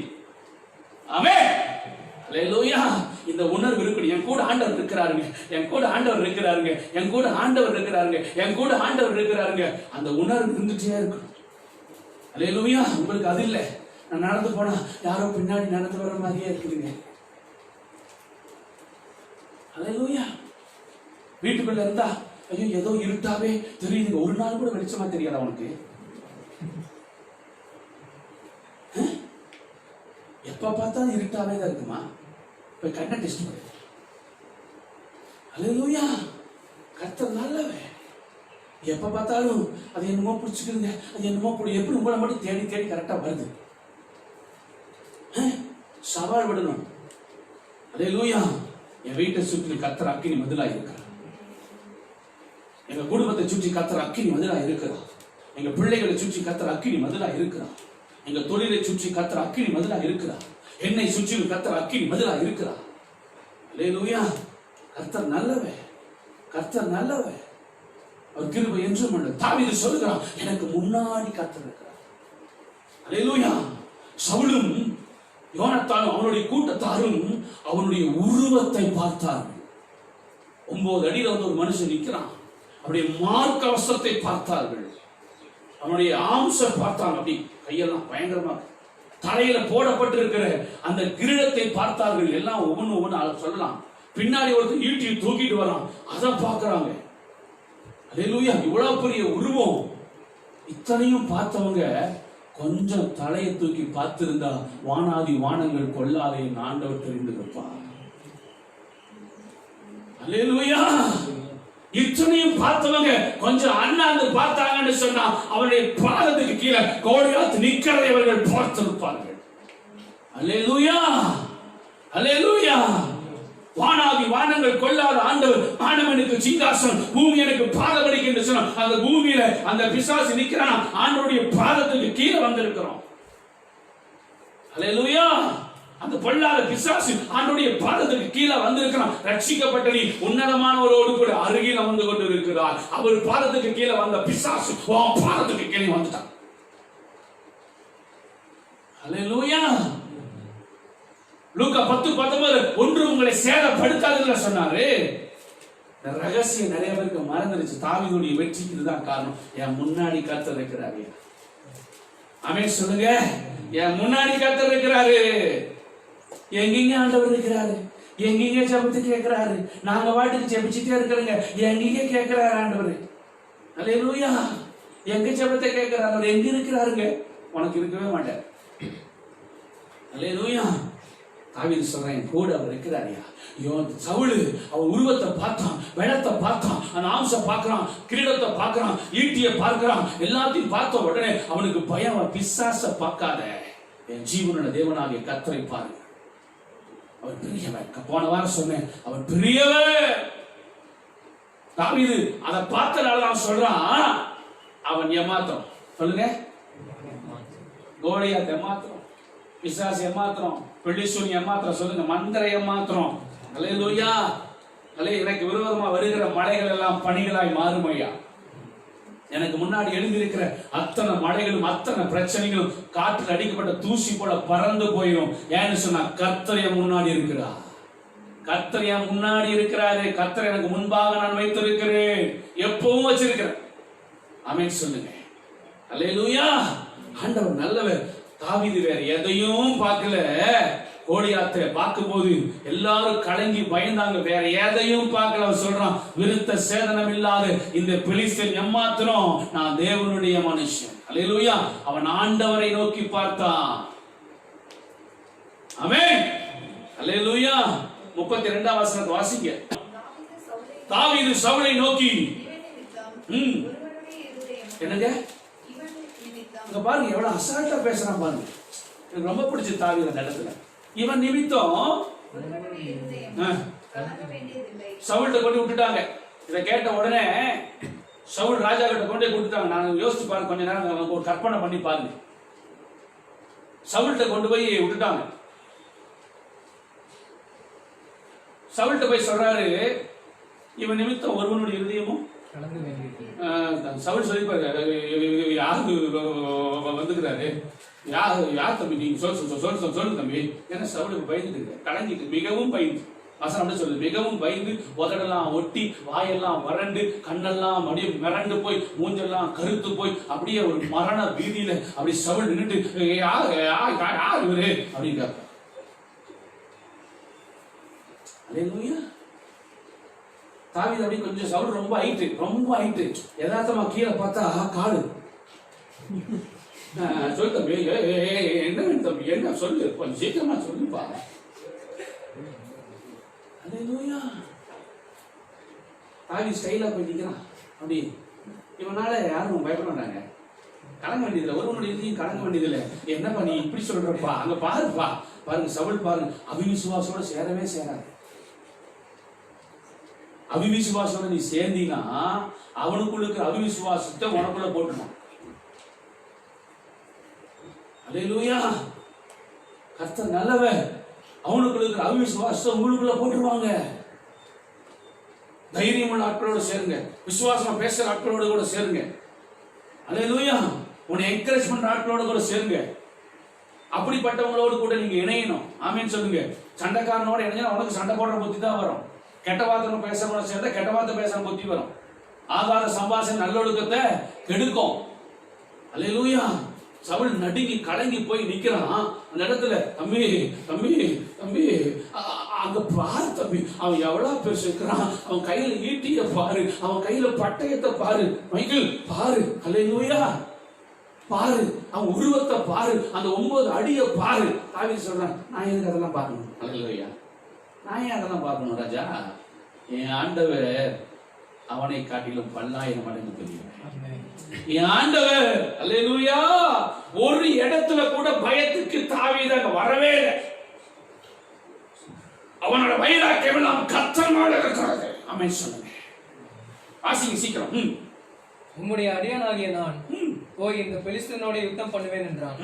ஆமென். அல்லேலூயா. இந்த உணர்வு இருக்கணும். என் கூட ஆண்டவர் இருக்கிறாருங்க, என் கூட ஆண்டவர் இருக்கிறாருங்க, என் கூட ஆண்டவர் இருக்கிறாருங்க, என் கூட ஆண்டவர் இருக்கிறாருங்க. அந்த உணர்வு இருந்துட்டே இருக்கணும். அல்லேலூயா. உங்களுக்கு அது இல்லை. நான் நடந்து போனா யாரோ பின்னாடி நடந்து வர மாதிரியே இருக்குதுங்க. அல்லேலூயா. வீட்டுக்குள்ள இருந்தா ஐயோ ஏதோ இருட்டாவே தெரியுதுங்க. ஒரு நாள் கூட வெளிச்சமா தெரியாதா உனக்கு? எப்ப பார்த்தாலும் இருட்டாவே தான் இருக்குமா? போய் கண்ணை டெஸ்ட் பண்ணு. அல்லேலூயா. கர்த்தர் நல்லவன். எப்ப பார்த்தாலும் அது என்னமோ பிடிச்சிக்கிறீங்க, அது என்னமோ எப்படி உங்களை மட்டும் தேடி தேடி கரெக்டா வருது. சவால் விடணும். அல்லேலூயா. என் வீட்டை சுற்றி கர்த்தர் அக்கினி மதிலா இருக்கிறார். எங்க குடும்பத்தை சுற்றி கர்த்தர் அக்கினி மதிலா இருக்கிறார். எங்க பிள்ளைகளை சுற்றி கர்த்தர் அக்கினி மதிலா இருக்கிறார். எங்க தொழிலை சுற்றி கர்த்தர் அக்கினி மதிலா இருக்கிறார். என்னை சுற்றி கர்த்தர் அக்கினி மதிலா இருக்கிறார். அல்லேலூயா. கர்த்தர் நல்லவன், கர்த்தர் நல்லவன். அவர் கிருபை என்றும் உண்டு. தாவீது சொல்கிறான், எனக்கு முன்னாடி கர்த்தர் இருக்கிறார். அல்லேலூயா. சவுலும் யோனத்தானும் அவனுடைய கூட்டத்தாரும் அவனுடைய உருவத்தை பார்த்தார்கள். 9 அடியில வந்து ஒரு மனுஷன் நிற்கிறான். அவருடைய மார்க்க வஸ்திரத்தை பார்த்தார்கள். அவனுடைய ஆம்சம் பார்த்தாங்க. அப்படி கையெல்லாம் பயங்கரமா தலையில போடப்பட்டிருக்கிற அந்த கிரீடத்தை பார்த்தார்கள். எல்லாம் ஒவ்வொன்னு சொல்லலாம். பின்னாடி ஒருத்தர் ஈட்டியை தூக்கிட்டு வரான், அதை பார்க்கறாங்க. அல்லேலூயா. இவ்வளவு பெரிய உருவம். இத்தனையும் பார்த்தவங்க கொஞ்சம் தலையை தூக்கி பார்த்திருந்தா வானாதி வானங்கள் கொள்ளாதே ஆண்டவர் தெரிந்திருப்பார். அல்லேலூயா. இத்தனையும் பார்த்தவங்க கொஞ்சம் அண்ணாந்து பார்த்தாங்கன்னு சொன்னா அவருடைய பாதத்துக்கு கீழே கோலியாத் நிக்கிறதை அவர்கள் பார்த்திருப்பார்கள். அல்லேலூயா அல்லேலூயா. வானாதி வானங்கள் கொள்ளாத ஆண்டவர், ஆண்டவனுக்கு சிங்காசனம், பூமி எனக்கு பாதபடிக்கு என்று சொன்னா அந்த பூமியில அந்த பிசாசு நிக்கிறான். ஆண்டவருடைய பாதத்துக்கு கீழே வந்திருக்கிறோம். அல்லேலூயா. அந்த பொல்லாத பிசாசு ஆண்டவருடைய பாதத்துக்கு கீழே வந்திருக்கிறான். ரட்சிக்கப்பட்ட நீ உன்னதமானவரோடு கூட அருகில் வந்து கொண்டு இருக்கிறார். அவர் பாதத்துக்கு கீழே வந்த பிசாசு பாதத்துக்கு கீழே வந்துட்டான். அல்லேலூயா. லூக்கா 10:19 ஒன்று உங்களை சேதப்படுத்தாதுன்னு சொன்னாரு. இந்த ரகசியம் நிறைய பேருக்கு மறந்துருச்சு. தாவீதுடைய வெற்றிக்கு இதுதான் காரணம். என் முன்னாடி கர்த்தர் இருக்கிறாரு. ஆமென் சொல்லுங்க. என் முன்னாடி கர்த்தர் இருக்கிறாரு. எங்கெங்க ஆண்டவர் இருக்கிறாரு, எங்கெங்க ஜெபத்து கேட்கிறாரு. நாங்க வாட்டுக்கு ஜெபிச்சுட்டே இருக்கிறோங்க, எங்கெங்க கேட்கிறாரு ஆண்டவர். அல்லேலூயா. எங்க ஜெபத்தை கேட்கிறாரு, அவர் எங்க இருக்கிறாருங்க? உனக்கு இருக்கவே மாட்டார். அல்லேலூயா. தாவீது சொல்றேன், கூட அவர் இருக்கிறாரியா. சவுலு அவன் உருவத்தை பார்த்தான், வெள்ளத்தை பார்த்தான், அந்த ஆம்சம் பார்க்கிறான், கிரீடத்தை பார்க்கிறான், ஈட்டியை பார்க்கிறான், எல்லாத்தையும் பார்த்த உடனே அவனுக்கு பயம். பிசாச பார்க்காத, என் ஜீவனுடைய தேவனாகிய கர்த்தரை பாருங்க. அவர் பெரியவர். போன வாரம் சொன்னேன், அவர் பெரியவர். தாவீது அதை பார்த்தனாலதான் சொல்றான், அவன் ஏமாத்திரம். சொல்லுங்க, கோலியாத் ஏமாத்திரம், பிசாசு ஏமாத்திரம், பெலிஸ்தீன் ஏமாத்திரம். சொல்லுங்க, மந்திர ஏமாத்திரம். அல்லேலூயா. எனக்கு விரோதமா வருகிற மலைகள் எல்லாம் பனிகளாய் மாறுமையா. எனக்கு முன்னாடி எழுந்திருக்கிற அத்தனை மலைகளும் அத்தனை பிரச்சனைகளும் காற்றில் அடிக்கப்பட்ட தூசி போல பறந்து போயிடும். ஏன்னு சொன்னா, கர்த்தர் என் முன்னாடி இருக்கிறார். கர்த்தர் என் முன்னாடி இருக்கிறாரு. கர்த்தர் எனக்கு முன்பாக நான் வைத்திருக்கிறேன், எப்பவும் வச்சிருக்கிறேன். ஆமென் சொல்லுங்க. அல்லேலூயா. ஆண்டவர் நல்லவர். தாவீது வேற எதையும் பார்க்கல. கோலியாத்தை பார்க்கும் போது எல்லாரும் கலங்கி பயந்தாங்க. வேற எதையும் பார்க்கல. அவர் சொல்றான், விருத்த சேதனம் இல்லாத இந்த பெலிஸ்தீன் ஏமாத்திரம், நான் தேவனுடைய மனுஷன். அல்லேலூயா. அவன் ஆண்டவரை நோக்கி பார்த்தான். ஆமென். அல்லேலூயா. 32ஆம் வசனத்தை வாசிங்க. தாவீது சவுலை நோக்கி, என்னங்க இங்க பாருங்க, எவ்வளவு அசால்ட்டா பேசுறான் பாருங்க. எனக்கு ரொம்ப பிடிச்ச தாவீது அந்த இடத்துல. இவன் நிமித்தம் சவுல்கிட்ட கொண்டு விட்டுட்டாங்க. இதை கேட்ட உடனே சவுல் ராஜா கிட்ட கொண்டு கொடுத்துட்டாங்க. நான் யோசிச்சு பாருங்க, கொஞ்ச நேரம் ஒரு கற்பனை பண்ணி பாருங்க. சவுல்கிட்ட கொண்டு போய் விட்டுட்டாங்க. சவுல்கிட்ட போய் சொல்றாரு, இவன் நிமித்தம் ஒருவனுடைய இருதயமும் சவுல் சொல்லிப்பாரு, யாரு வந்துக்கிறாரு, யார் தம்பி, நீங்க சொல்லு தம்பி. ஏன்னா சவுலுக்கு பயந்துட்டு கலங்கிட்டு, மிகவும் பயந்து, வசனம் அப்படி சொல்லுது, மிகவும் பயந்து உதடெல்லாம் ஒட்டி, வாயெல்லாம் வறண்டு, கண்ணெல்லாம் அப்படியே மிரண்டு போய், மூஞ்செல்லாம் கருத்து போய், அப்படியே ஒரு மரண வீதியில அப்படி சவுல் நின்றுட்டு, யார் இவரு அப்படின்னு கேட்பார். அல்லேலூயா. தாவீது அப்படி கொஞ்சம் சவுல் ரொம்ப ஹைட்டு யதார்த்தமா கீழே பார்த்தா காடு. சொல்லு தம்பி, என்ன தம்பி, என்ன சொல்லு, கொஞ்சம் சீக்கிரமா சொல்லுப்பா. அல்லேலூயா. தாவீது ஸ்டைலா போய் நிக்கிறான். அப்படி இவனால யாரும் பயப்பட மாட்டாங்க. கலங்க வேண்டியதில்லை, ஒருவனுடைய இதையும் கலங்க வேண்டியதில்லை. என்னப்பா நீ இப்படி சொல்றப்பா, அங்க பாருப்பா, பாருங்க சவுல் பாருங்க, அவிசுவாசோட சேரவே சேராது. அவிசுவாசோட நீ சேர்ந்தீனா அவனுக்குள்ள இருக்கிற அவிசுவாசத்தை உனக்குள்ள போட்டுனான். அல்லேலூயா. கர்த்தர் நல்லவர். அவனுக்குள்ள இருக்கிற அவிசுவாசத்தை உங்களுக்குள்ள போட்டுருவாங்க. தைரியமான ஆட்களோட சேருங்க, விசுவாசமா பேசுற ஆட்களோட கூட சேருங்க. அல்லேலூயா. உன்னை என்கரேஜ் பண்ற ஆட்களோட கூட சேருங்க. அப்படிப்பட்டவங்களோடு கூட நீங்க இணையணும். ஆமேன்னு சொல்லுங்க. சண்டைக்காரனோட இணைஞ்சா உனக்கு சண்டை போடுற புத்தி தான் வரும். கெட்ட வார்த்தை பேச சேர்ந்தா கெட்ட வார்த்தை பேசுற புத்தி வரும். ஆகாத சம்பாஷணை நல்லொழுக்கத்தை கெடுக்கும். அல்லேலூயா. சவுல் நடுங்கி கலங்கி போய் நிக்கிறான் அந்த இடத்துல. தம்பி தம்பி தம்பி, அங்க பாரு தம்பி, அவன் எவ்வளவு பேர் இருக்கிறான், அவன் கையில ஈட்டிய பாரு, அவன் கையில பட்டயத்தை பாரு, மைக்கேல் பாரு. அல்லேலூயா. பாரு, அவன் உருவத்தை பாரு, அந்த 9 அடியை பாரு. தாவீது சொல்றான், நான் எதுக்கு அதெல்லாம் பார்க்கணும்? அல்லேலூயா. நான் ஏன் அதெல்லாம் பார்க்கணும் ராஜா? என் ஆண்டவர் அவனை காட்டிலும் 10,000 மடங்கு பெரியவர். என் ஆண்டவர். அல்லேலூயா. ஒரு இடத்துல கூட பயத்துக்கு தாவீது அங்க வரவே இல்லை. அவனோட வைராக்கியம் எல்லாம் கர்த்தரோடு இருக்கிறது. ஆமென் சொல்லுங்க. வாசிங்க சீக்கிரம். உம்முடைய அடியானாகிய நான் போய் இந்த பெலிஸ்தீனோட யுத்தம் பண்ணுவேன் என்றான்.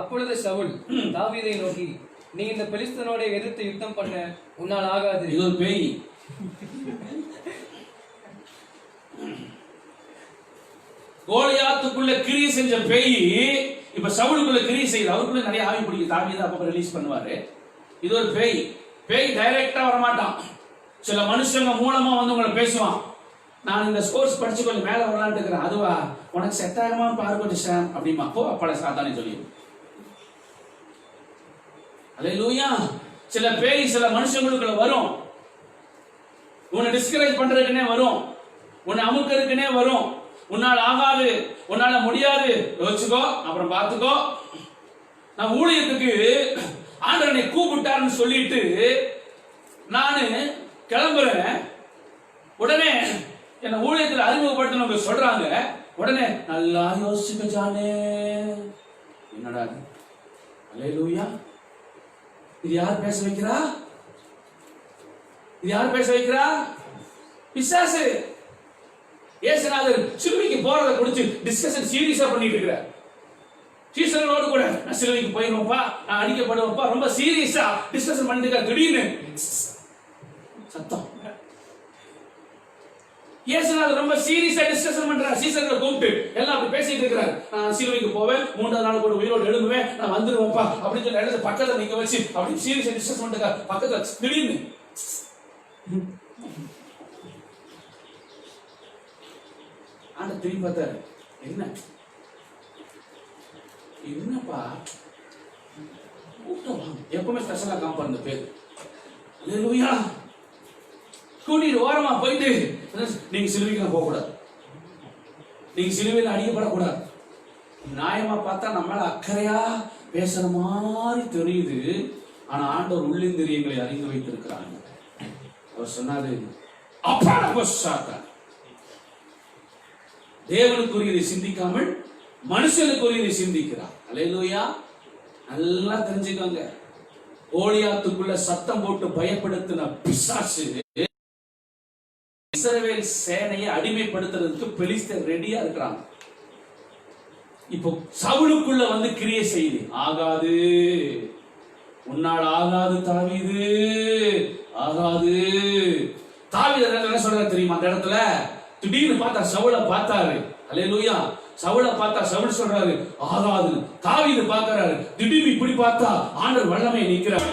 அப்பொழுது சவுல் தாவீதை நோக்கி, நீ இந்த பெலிஸ்தீனோட எதிர்த்து யுத்தம் பண்ண உன்னால் ஆகாது. இது ஒரு பேய். கோலியாத்துக்குள்ள கிரியை செஞ்ச பேய் இப்ப சவுலுக்குள்ள கிரியை செய்யுது. அவருக்குள்ள நிறைய ஆவி பிடிக்கும். தாவீது அப்பப்ப ரிலீஸ் பண்ணுவாரு. இது ஒரு பேய். பேய் டைரக்டா வரமாட்டான். சில மனுஷங்க மூலமா வந்து உங்களை பேசுவான். நான் இந்த கோர்ஸ் படிச்சு கொஞ்சம் மேல வரலான்னு இருக்கிறேன். அதுவா உனக்கு செட் ஆகுமா பாரு கொஞ்சம் சார் அப்படிமா போ அப்பட சாத்தானே சொல்லி. அல்லேலூயா. சில பேய் சில மனுஷங்களுக்குள்ள வரும், உன்னை டிஸ்கரேஜ் பண்றதுக்குன்னே வரும், உன்னை அமுக்கிறதுக்குன்னே வரும். உன்னால் ஆகாது, உன்னால முடியாது, யோசிச்சுக்கோ, அப்புறம் பார்த்துக்கோ. நான் ஊழியத்துக்கு ஆண்டவனை கூப்பிட்டாருன்னு சொல்லிட்டு நானு கிளம்புறேன். உடனே என்ன ஊழியத்தில் அறிமுகப்படுத்தணும் சொல்றாங்க. உடனே நல்லா யோசிச்சுக்க ஜானே, என்னடா அல்லேலூயா, இது யார் பேச வைக்கிறா? இது யார் பேச வைக்கிறா? பிசாசு. இயேசுநாதர் சிலுவைக்கு போறதை குறித்து டிஸ்கஷன் சீரியஸா பண்ணிட்டு இருக்கிறார். சீசனோடு கூட நான் சிலுவைக்கு போயிருவேன்ப்பா, நான் அடிக்கப்படுவேன்ப்பா, ரொம்ப சீரியஸா டிஸ்கஷன் பண்ணிட்டு இருக்க. திடீர்னு சத்தம். இயேசுநாதர் ரொம்ப சீரியஸா டிஸ்கஷன் பண்றார். சீசர்களை கூப்பிட்டு எல்லாம் அப்படி பேசிட்டு இருக்கிறார். நான் சிலுவைக்கு போவேன், 3ஆவது நாள் கூட உயிரோடு எழுதுவேன், நான் வந்துருவேன்ப்பா அப்படின்னு சொல்லி இடத்துல பக்கத்துல நிக்க வச்சு அப்படி சீரியஸா டிஸ்கஸ் பண்ணிட்டு பக்கத்துல திடீர்னு ஆண்ட திரும்பி பார்த்தாரு. என்னப்பா கூட்டம் எப்பவுமே ஸ்பெஷலா காப்பாரு இந்த பேர். அல்லேலூயா. கூட்டிட்டு ஓரமா போயிட்டு, நீங்க சிலுவைக்கு போக கூடாது, நீங்க சிலுவையில் அடிக்கப்படக்கூடாது. நியாயமா பார்த்தா நம்மளால அக்கறையா பேசுற மாதிரி தெரியுது. ஆனா ஆண்டவர் உள்ளிந்திரியங்களை அறிந்து வைத்திருக்கிறாங்க. அவர் சொன்னாரு, தேவனுக்குரியதை சிந்திக்காமல் மனுஷனுக்குரியதை சிந்திக்கிறார். அல்லேலூயா. நல்லா தெரிஞ்சுக்கோங்க, கோலியாத்துக்குள்ள சத்தம் போட்டு பயப்படுத்தின பிசாசு இஸ்ரவேல் சேனையை அடிமைப்படுத்துறதுக்கு பெலிஸ்தர் ரெடியா இருக்கிறாங்க. இப்போ சவுலுக்குள்ள வந்து கிரியை செய்து, ஆகாது, உன்னால் ஆகாது தாவீது, ஆகாது. தாவீது என்ன சொல்றாரு தெரியுமா? அந்த இடத்துல திடீர்னு பார்த்தா சவுலை பார்த்தாரு. அல்லேலூயா. சவுலை பார்த்தா சவுல் சொல்றாரு ஆகாது. தாவீது பார்க்கறாரு. திடீர்னு இப்படி பார்த்தா ஆண்டவர் வல்லமை நிற்கிறார்.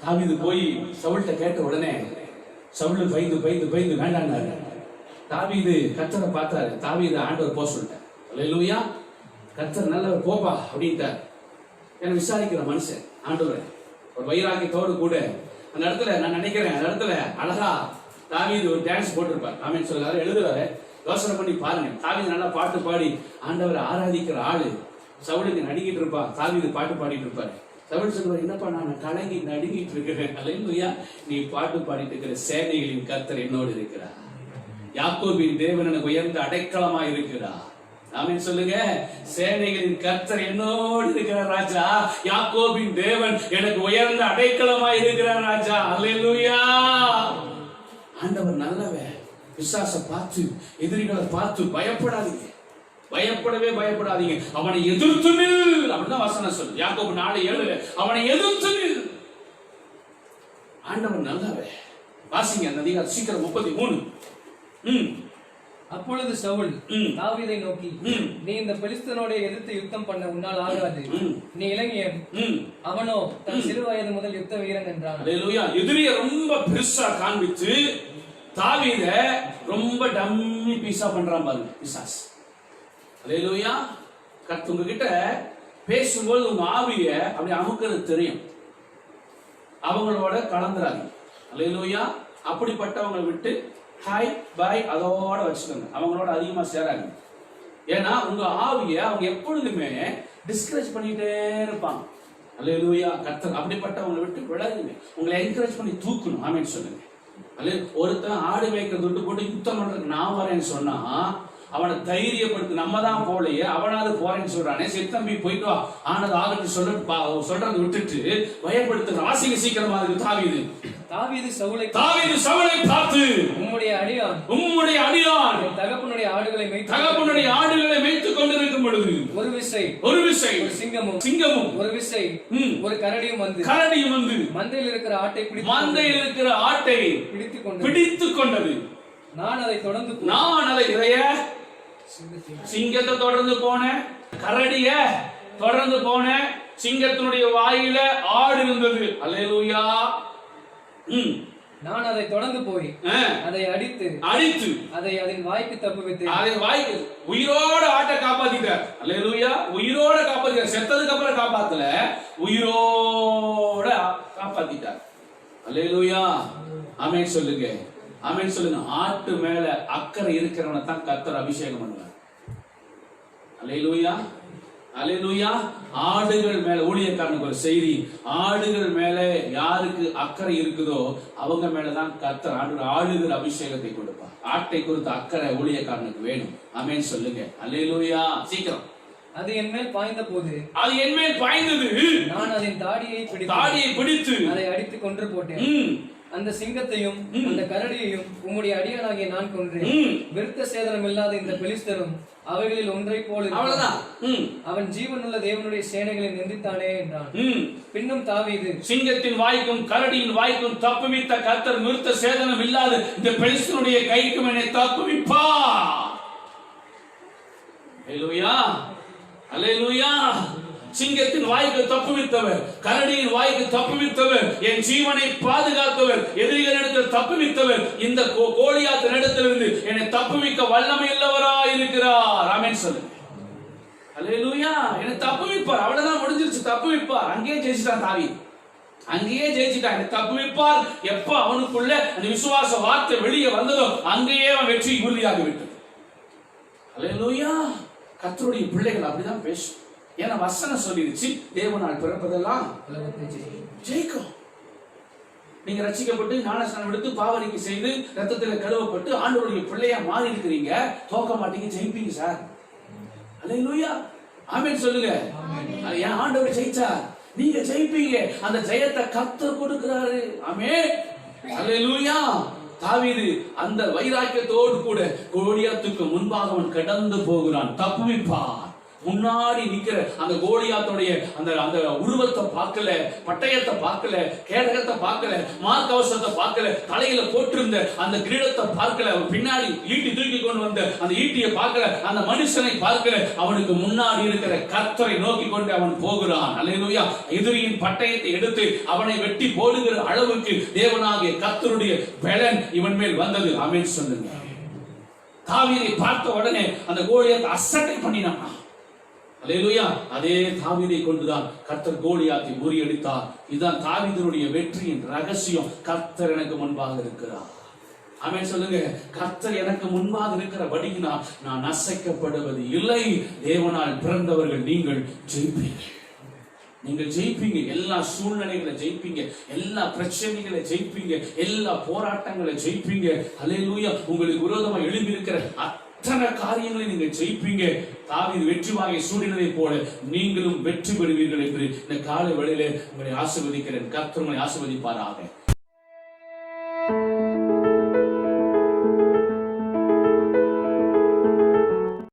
தாவீது போய் சவுல்கிட்ட கேட்ட உடனே சவுல் பயந்து பயந்து பயந்து வேண்டான்னாரு. தாவீது கர்த்தரை பார்த்தாரு. தாவீது ஆண்டவர் போக சொல்லிட்டார். அல்லேலூயா. கர்த்தர் நல்லவர் போப்பா அப்படின்ட்டார். என்ன விசாரிக்கிற மனுஷன் ஆண்டவர் ஒரு வைராக்கியத்தோடு கூட அந்த இடத்துல நான் நினைக்கிறேன், அந்த இடத்துல அழகா தாவீது ஒரு டான்ஸ் போட்டிருப்பார். ஆமென் சொல்றாரு, எழுதுவாரு. யோசனை பண்ணி பாருங்க. தாவீது நல்லா பாட்டு பாடி ஆண்டவரை ஆராதிக்கிற ஆளு. சவுலுக்கு நடுங்கிட்டு இருப்பா, தாவீது பாட்டு பாடிட்டு இருப்பாரு. சவுல் சொல்வார், என்னப்பா நான் கலங்கி நடுங்கிட்டு இருக்கிறேன். அல்லேலூயா. நீ பாட்டு பாடிட்டு இருக்கிற சேனைகளின் கர்த்தர் என்னோடு இருக்கிறார். யாக்கோபின் தேவன் எனக்கு உயர்ந்த அடைக்கலமா இருக்கிறார். ஆமென் சொல்லுங்க. சேனைகளின் கர்த்தர் என்னோடு இருக்கிறார் ராஜா. யாக்கோபின் தேவன் எனக்கு உயர்ந்த அடைக்கலமா இருக்கிறார் ராஜா. அல்லேலூயா. ஆண்டவர் நல்லவன். பிசாசை பார்த்து, எதிரிகளை பார்த்து பயப்படாதீங்க, பயப்படவே பயப்படாதீங்க. அவனை எதிர்த்து நில் அப்படிதான் வசனம் சொல்லு. யாக்கோபு 4:7 அவனை எதிர்த்து நில். ஆண்டவர் நல்லவன். வாசிங்க அந்த அதிகாரம் சீக்கிரம் 33. அப்பொழுது சவுல் தாவீதை நோக்கி, நீ இந்த பெலிஸ்தனோட எதிர்த்து யுத்தம் பண்ண உன்னால் ஆகாது, நீ இளைஞன், அவனோ தன் சிறு வயது முதல் யுத்த வீரன் என்றான். அல்லேலூயா. எதிரிய ரொம்ப பெருசா காண்பித்து தாவீத ரொம்ப டம்மி பீஸா பண்றான் பாருங்க பிசாஸ். அல்லேலூயா. கர்த்தர் கிட்ட பேசும்போது உங்க ஆவிய அப்படி அமுக்கிறது தெரியும். அவங்களோட கலந்துறாங்க. அல்லேலூயா. அப்படிப்பட்டவங்களை விட்டு ஹாய் பாய் அதோட வச்சுக்கோங்க. அவங்களோட அதிகமா சேராங்க. ஏன்னா உங்க ஆவிய அவங்க எப்பொழுதுமே டிஸ்கரேஜ் பண்ணிட்டே இருப்பாங்க. அல்லேலூயா. கர்த்தர் அப்படிப்பட்டவங்களை விட்டு விலகுங்க. உங்களை என்கரேஜ் பண்ணி தூக்கணும். ஆமென் சொல்லுங்க. அல்ல ஒருத்தன் ஆடு மேய்க்கிறது விட்டு போட்டு யுத்தம் பண்றதுக்கு நான் வரேன்னு சொன்னா அவனை தைரியப்படுத்து. நம்ம தான் போலையே, அவனாவது போறேன்னு சொல்றானே, சித்தம்பி போயிட்டு வா, ஆனது ஆகட்டும் சொல்றது விட்டுட்டு பயப்படுத்துற. வாசிங்க சீக்கிரமா இருக்கு. தாவீது சவுலை பார்த்து, உம்முடைய அடியான் என் தகப்பனுடைய ஆடுகளை மேய்த்துக் கொண்டிருக்கும் பொழுது ஒரு விசை ஒரு சிங்கமும் ஒரு விசை ஒரு கரடியும் வந்து மந்தையில் இருக்கிற ஆட்டை பிடித்துக் கொண்டது. நான் அதை சிங்கத்தை தொடர்ந்து போனேன், கரடிய தொடர்ந்து போனேன். சிங்கத்தினுடைய வாயில ஆடு இருந்தது. அல்லேலூயா. நான் அதை தொடர்ந்து போய் அதை அடித்து அதை அதன் வாய்க்கு தப்புவித்து உயிரோட ஆட்டை காப்பாத்திட்டார். அல்லேலூயா. உயிரோட காப்பாத்திட்டார். செத்ததுக்கு அப்புறம் காப்பாத்தல, உயிரோட காப்பாத்திட்டார். அல்லேலூயா. ஆமென் சொல்லுங்க. ஆமென் சொல்லுங்க. ஆட்டு மேல அக்கறை இருக்கிறவனை தான் கர்த்தர் அபிஷேகம் பண்ணுவார். அல்லேலூயா. அல்லேலூயா. ஆடுகள் மேல, ஊழியக்காரனுக்கு ஒரு செய்தி, ஆடுகள் மேல யாருக்கு அக்கறை இருக்குதோ அவங்க மேலதான் கர்த்தர் ஆடுகிற அபிஷேகத்தை கொடுப்பார். ஆட்டை குறித்த அக்கறை ஊழியக்காரனுக்கு வேணும். ஆமென் சொல்லுங்க. அல்லேலூயா. சீக்கிரம். அது என் மேல் பாய்ந்த போது, அது என் மேல் பாய்ந்தது, நான் அதன் தாடியை பிடித்து அதை அடித்து கொன்று போட்டேன். அந்த சிங்கத்தையும் அந்த கரடியையும் உம்முடைய அடியானாகிய நான் கொன்றேன். விருத்த சேதனம் இல்லாத இந்த பெலிஸ்தரும் அவைகளில் ஒன்றை போல அவ்வளவுதான். அவன் ஜீவனுள்ள தேவனுடைய சேனைகளை நிந்தித்தானே என்றான். பின்னும் தாவீது, சிங்கத்தின் வாய்க்கும் கரடியின் வாய்க்கும் தப்புவித்த கர்த்தர் விருத்த சேதனம் இல்லாத இந்த பெலிஸ்தனுடைய கைக்கும் என்னை தப்புவிப்பார். அல்லேலூயா. அல்லேலூயா. சிங்கத்தின் வாய்க்கு தப்புவித்தவர், கரடியின் வாய்க்கு தப்புவித்தவர், என் ஜீவனை பாதுகாத்தவர், எதிரிகளிடத்தில் தப்புவித்தவர், இந்த கோலியாத்தின் இடத்திலிருந்து என்னை தப்புவிக்க வல்லமை உள்ளவராய் இருக்கிறார். ஆமென் சொல்லுங்க. அல்லேலூயா. என்னை தப்புவிப்பார். அவ்வளவுதான், முடிஞ்சிருச்சு. தப்புவிப்பார். அங்கேயே ஜெயிச்சிட்டான் தாவீது. அங்கேயே ஜெயிச்சிட்டான். என்னை தப்புவிப்பார். எப்ப அவனுக்குள்ள அந்த விசுவாச வார்த்தை வெளியே வந்ததோ அங்கேயே அவன் வெற்றி உறுதியாகி விட்டது. அல்லேலூயா. கர்த்தருடைய பிள்ளைகள் அப்படிதான் பேசும். ஏன்னா வசனம் சொல்லிருச்சு, தேவனால் பிறப்பதெல்லாம் ஜெயிக்கும். நீங்க ரட்சிக்கப்பட்டு ஞானஸ்நானம் எடுத்து பாவரிக்கை செய்து ரத்தத்துல கழுவப்பட்டு ஆண்டவருடைய பிள்ளையா மாறி இருக்கிறீங்க, தோக்க மாட்டீங்க, ஜெயிப்பீங்க சார். அல்லேலூயா. ஆமென் சொல்லுங்க. ஏன் ஆண்டவர் ஜெயிச்சார், நீங்க ஜெயிப்பீங்க. அந்த ஜெயத்தை கர்த்தர் கொடுக்கிறாரு. ஆமென். அல்லேலூயா. தாவீது அந்த வைராக்கியத்தோடு கூட கோலியாத்துக்கு முன்பாக அவன் கடந்து போகிறான். தப்புவிப்பார். முன்னாடி நிக்கிற அந்த கோலியாத்துடைய அந்த உருவத்தை பார்க்கல, பட்டயத்தை பார்க்கல, கேடகத்தை பார்க்கல, மார்க்கவசத்தை பார்க்கல, தலையில போட்டிருந்த அந்த கிரீடத்தை பார்க்கல, பின்னாடி ஈட்டி தூக்கி கொண்டு வந்த அந்த ஈட்டியை பார்க்கல, அந்த மனுஷனை பார்க்கல. அவனுக்கு முன்னாடி இருக்கிற கர்த்தரை நோக்கி கொண்டு அவன் போகிறான். அல்லேலூயா. எதிரியின் பட்டயத்தை எடுத்து அவனை வெட்டி போடுகிற அளவுக்கு தேவனாகிய கர்த்தருடைய பலன் இவன் மேல் வந்தது. ஆமென் சொல்லுங்க. தாவீதை பார்த்த உடனே அந்த கோலியாத்தை அசட்டை பண்ணினான். அல்லேலூயா. அதே தாவீதை கொண்டுதான் கர்த்தர் கோலியாத்தை முறியடித்தார். இதுதான் தாவீதினுடைய வெற்றியின் ரகசியம். கர்த்தர் எனக்கு முன்பாக இருக்கிறார். ஆமென் சொல்லுங்க. கர்த்தர் எனக்கு முன்பாக இருக்கிறபடியினால் நான் அசைக்கப்படுவது இல்லை. தேவனால் பிறந்தவர்கள் நீங்கள் ஜெயிப்பீங்க. நீங்கள் ஜெயிப்பீங்க. எல்லா சூழ்நிலைகளை ஜெயிப்பீங்க, எல்லா பிரச்சனைகளை ஜெயிப்பீங்க, எல்லா போராட்டங்களை ஜெயிப்பீங்க. அல்லேலூயா. உங்களுக்கு விரோதமா எழும்பி இருக்கிற அத்தனை காரியங்களை நீங்கள் ஜெயிப்பீங்க. தாவீது வெற்றி வாகை சூடினதை போல நீங்களும் வெற்றி பெறுவீர்கள் என்று இந்த காலை வேளையிலே உங்களை ஆசீர்வதிக்கிறேன். கர்த்தர் உங்களை ஆசீர்வதிப்பாராக.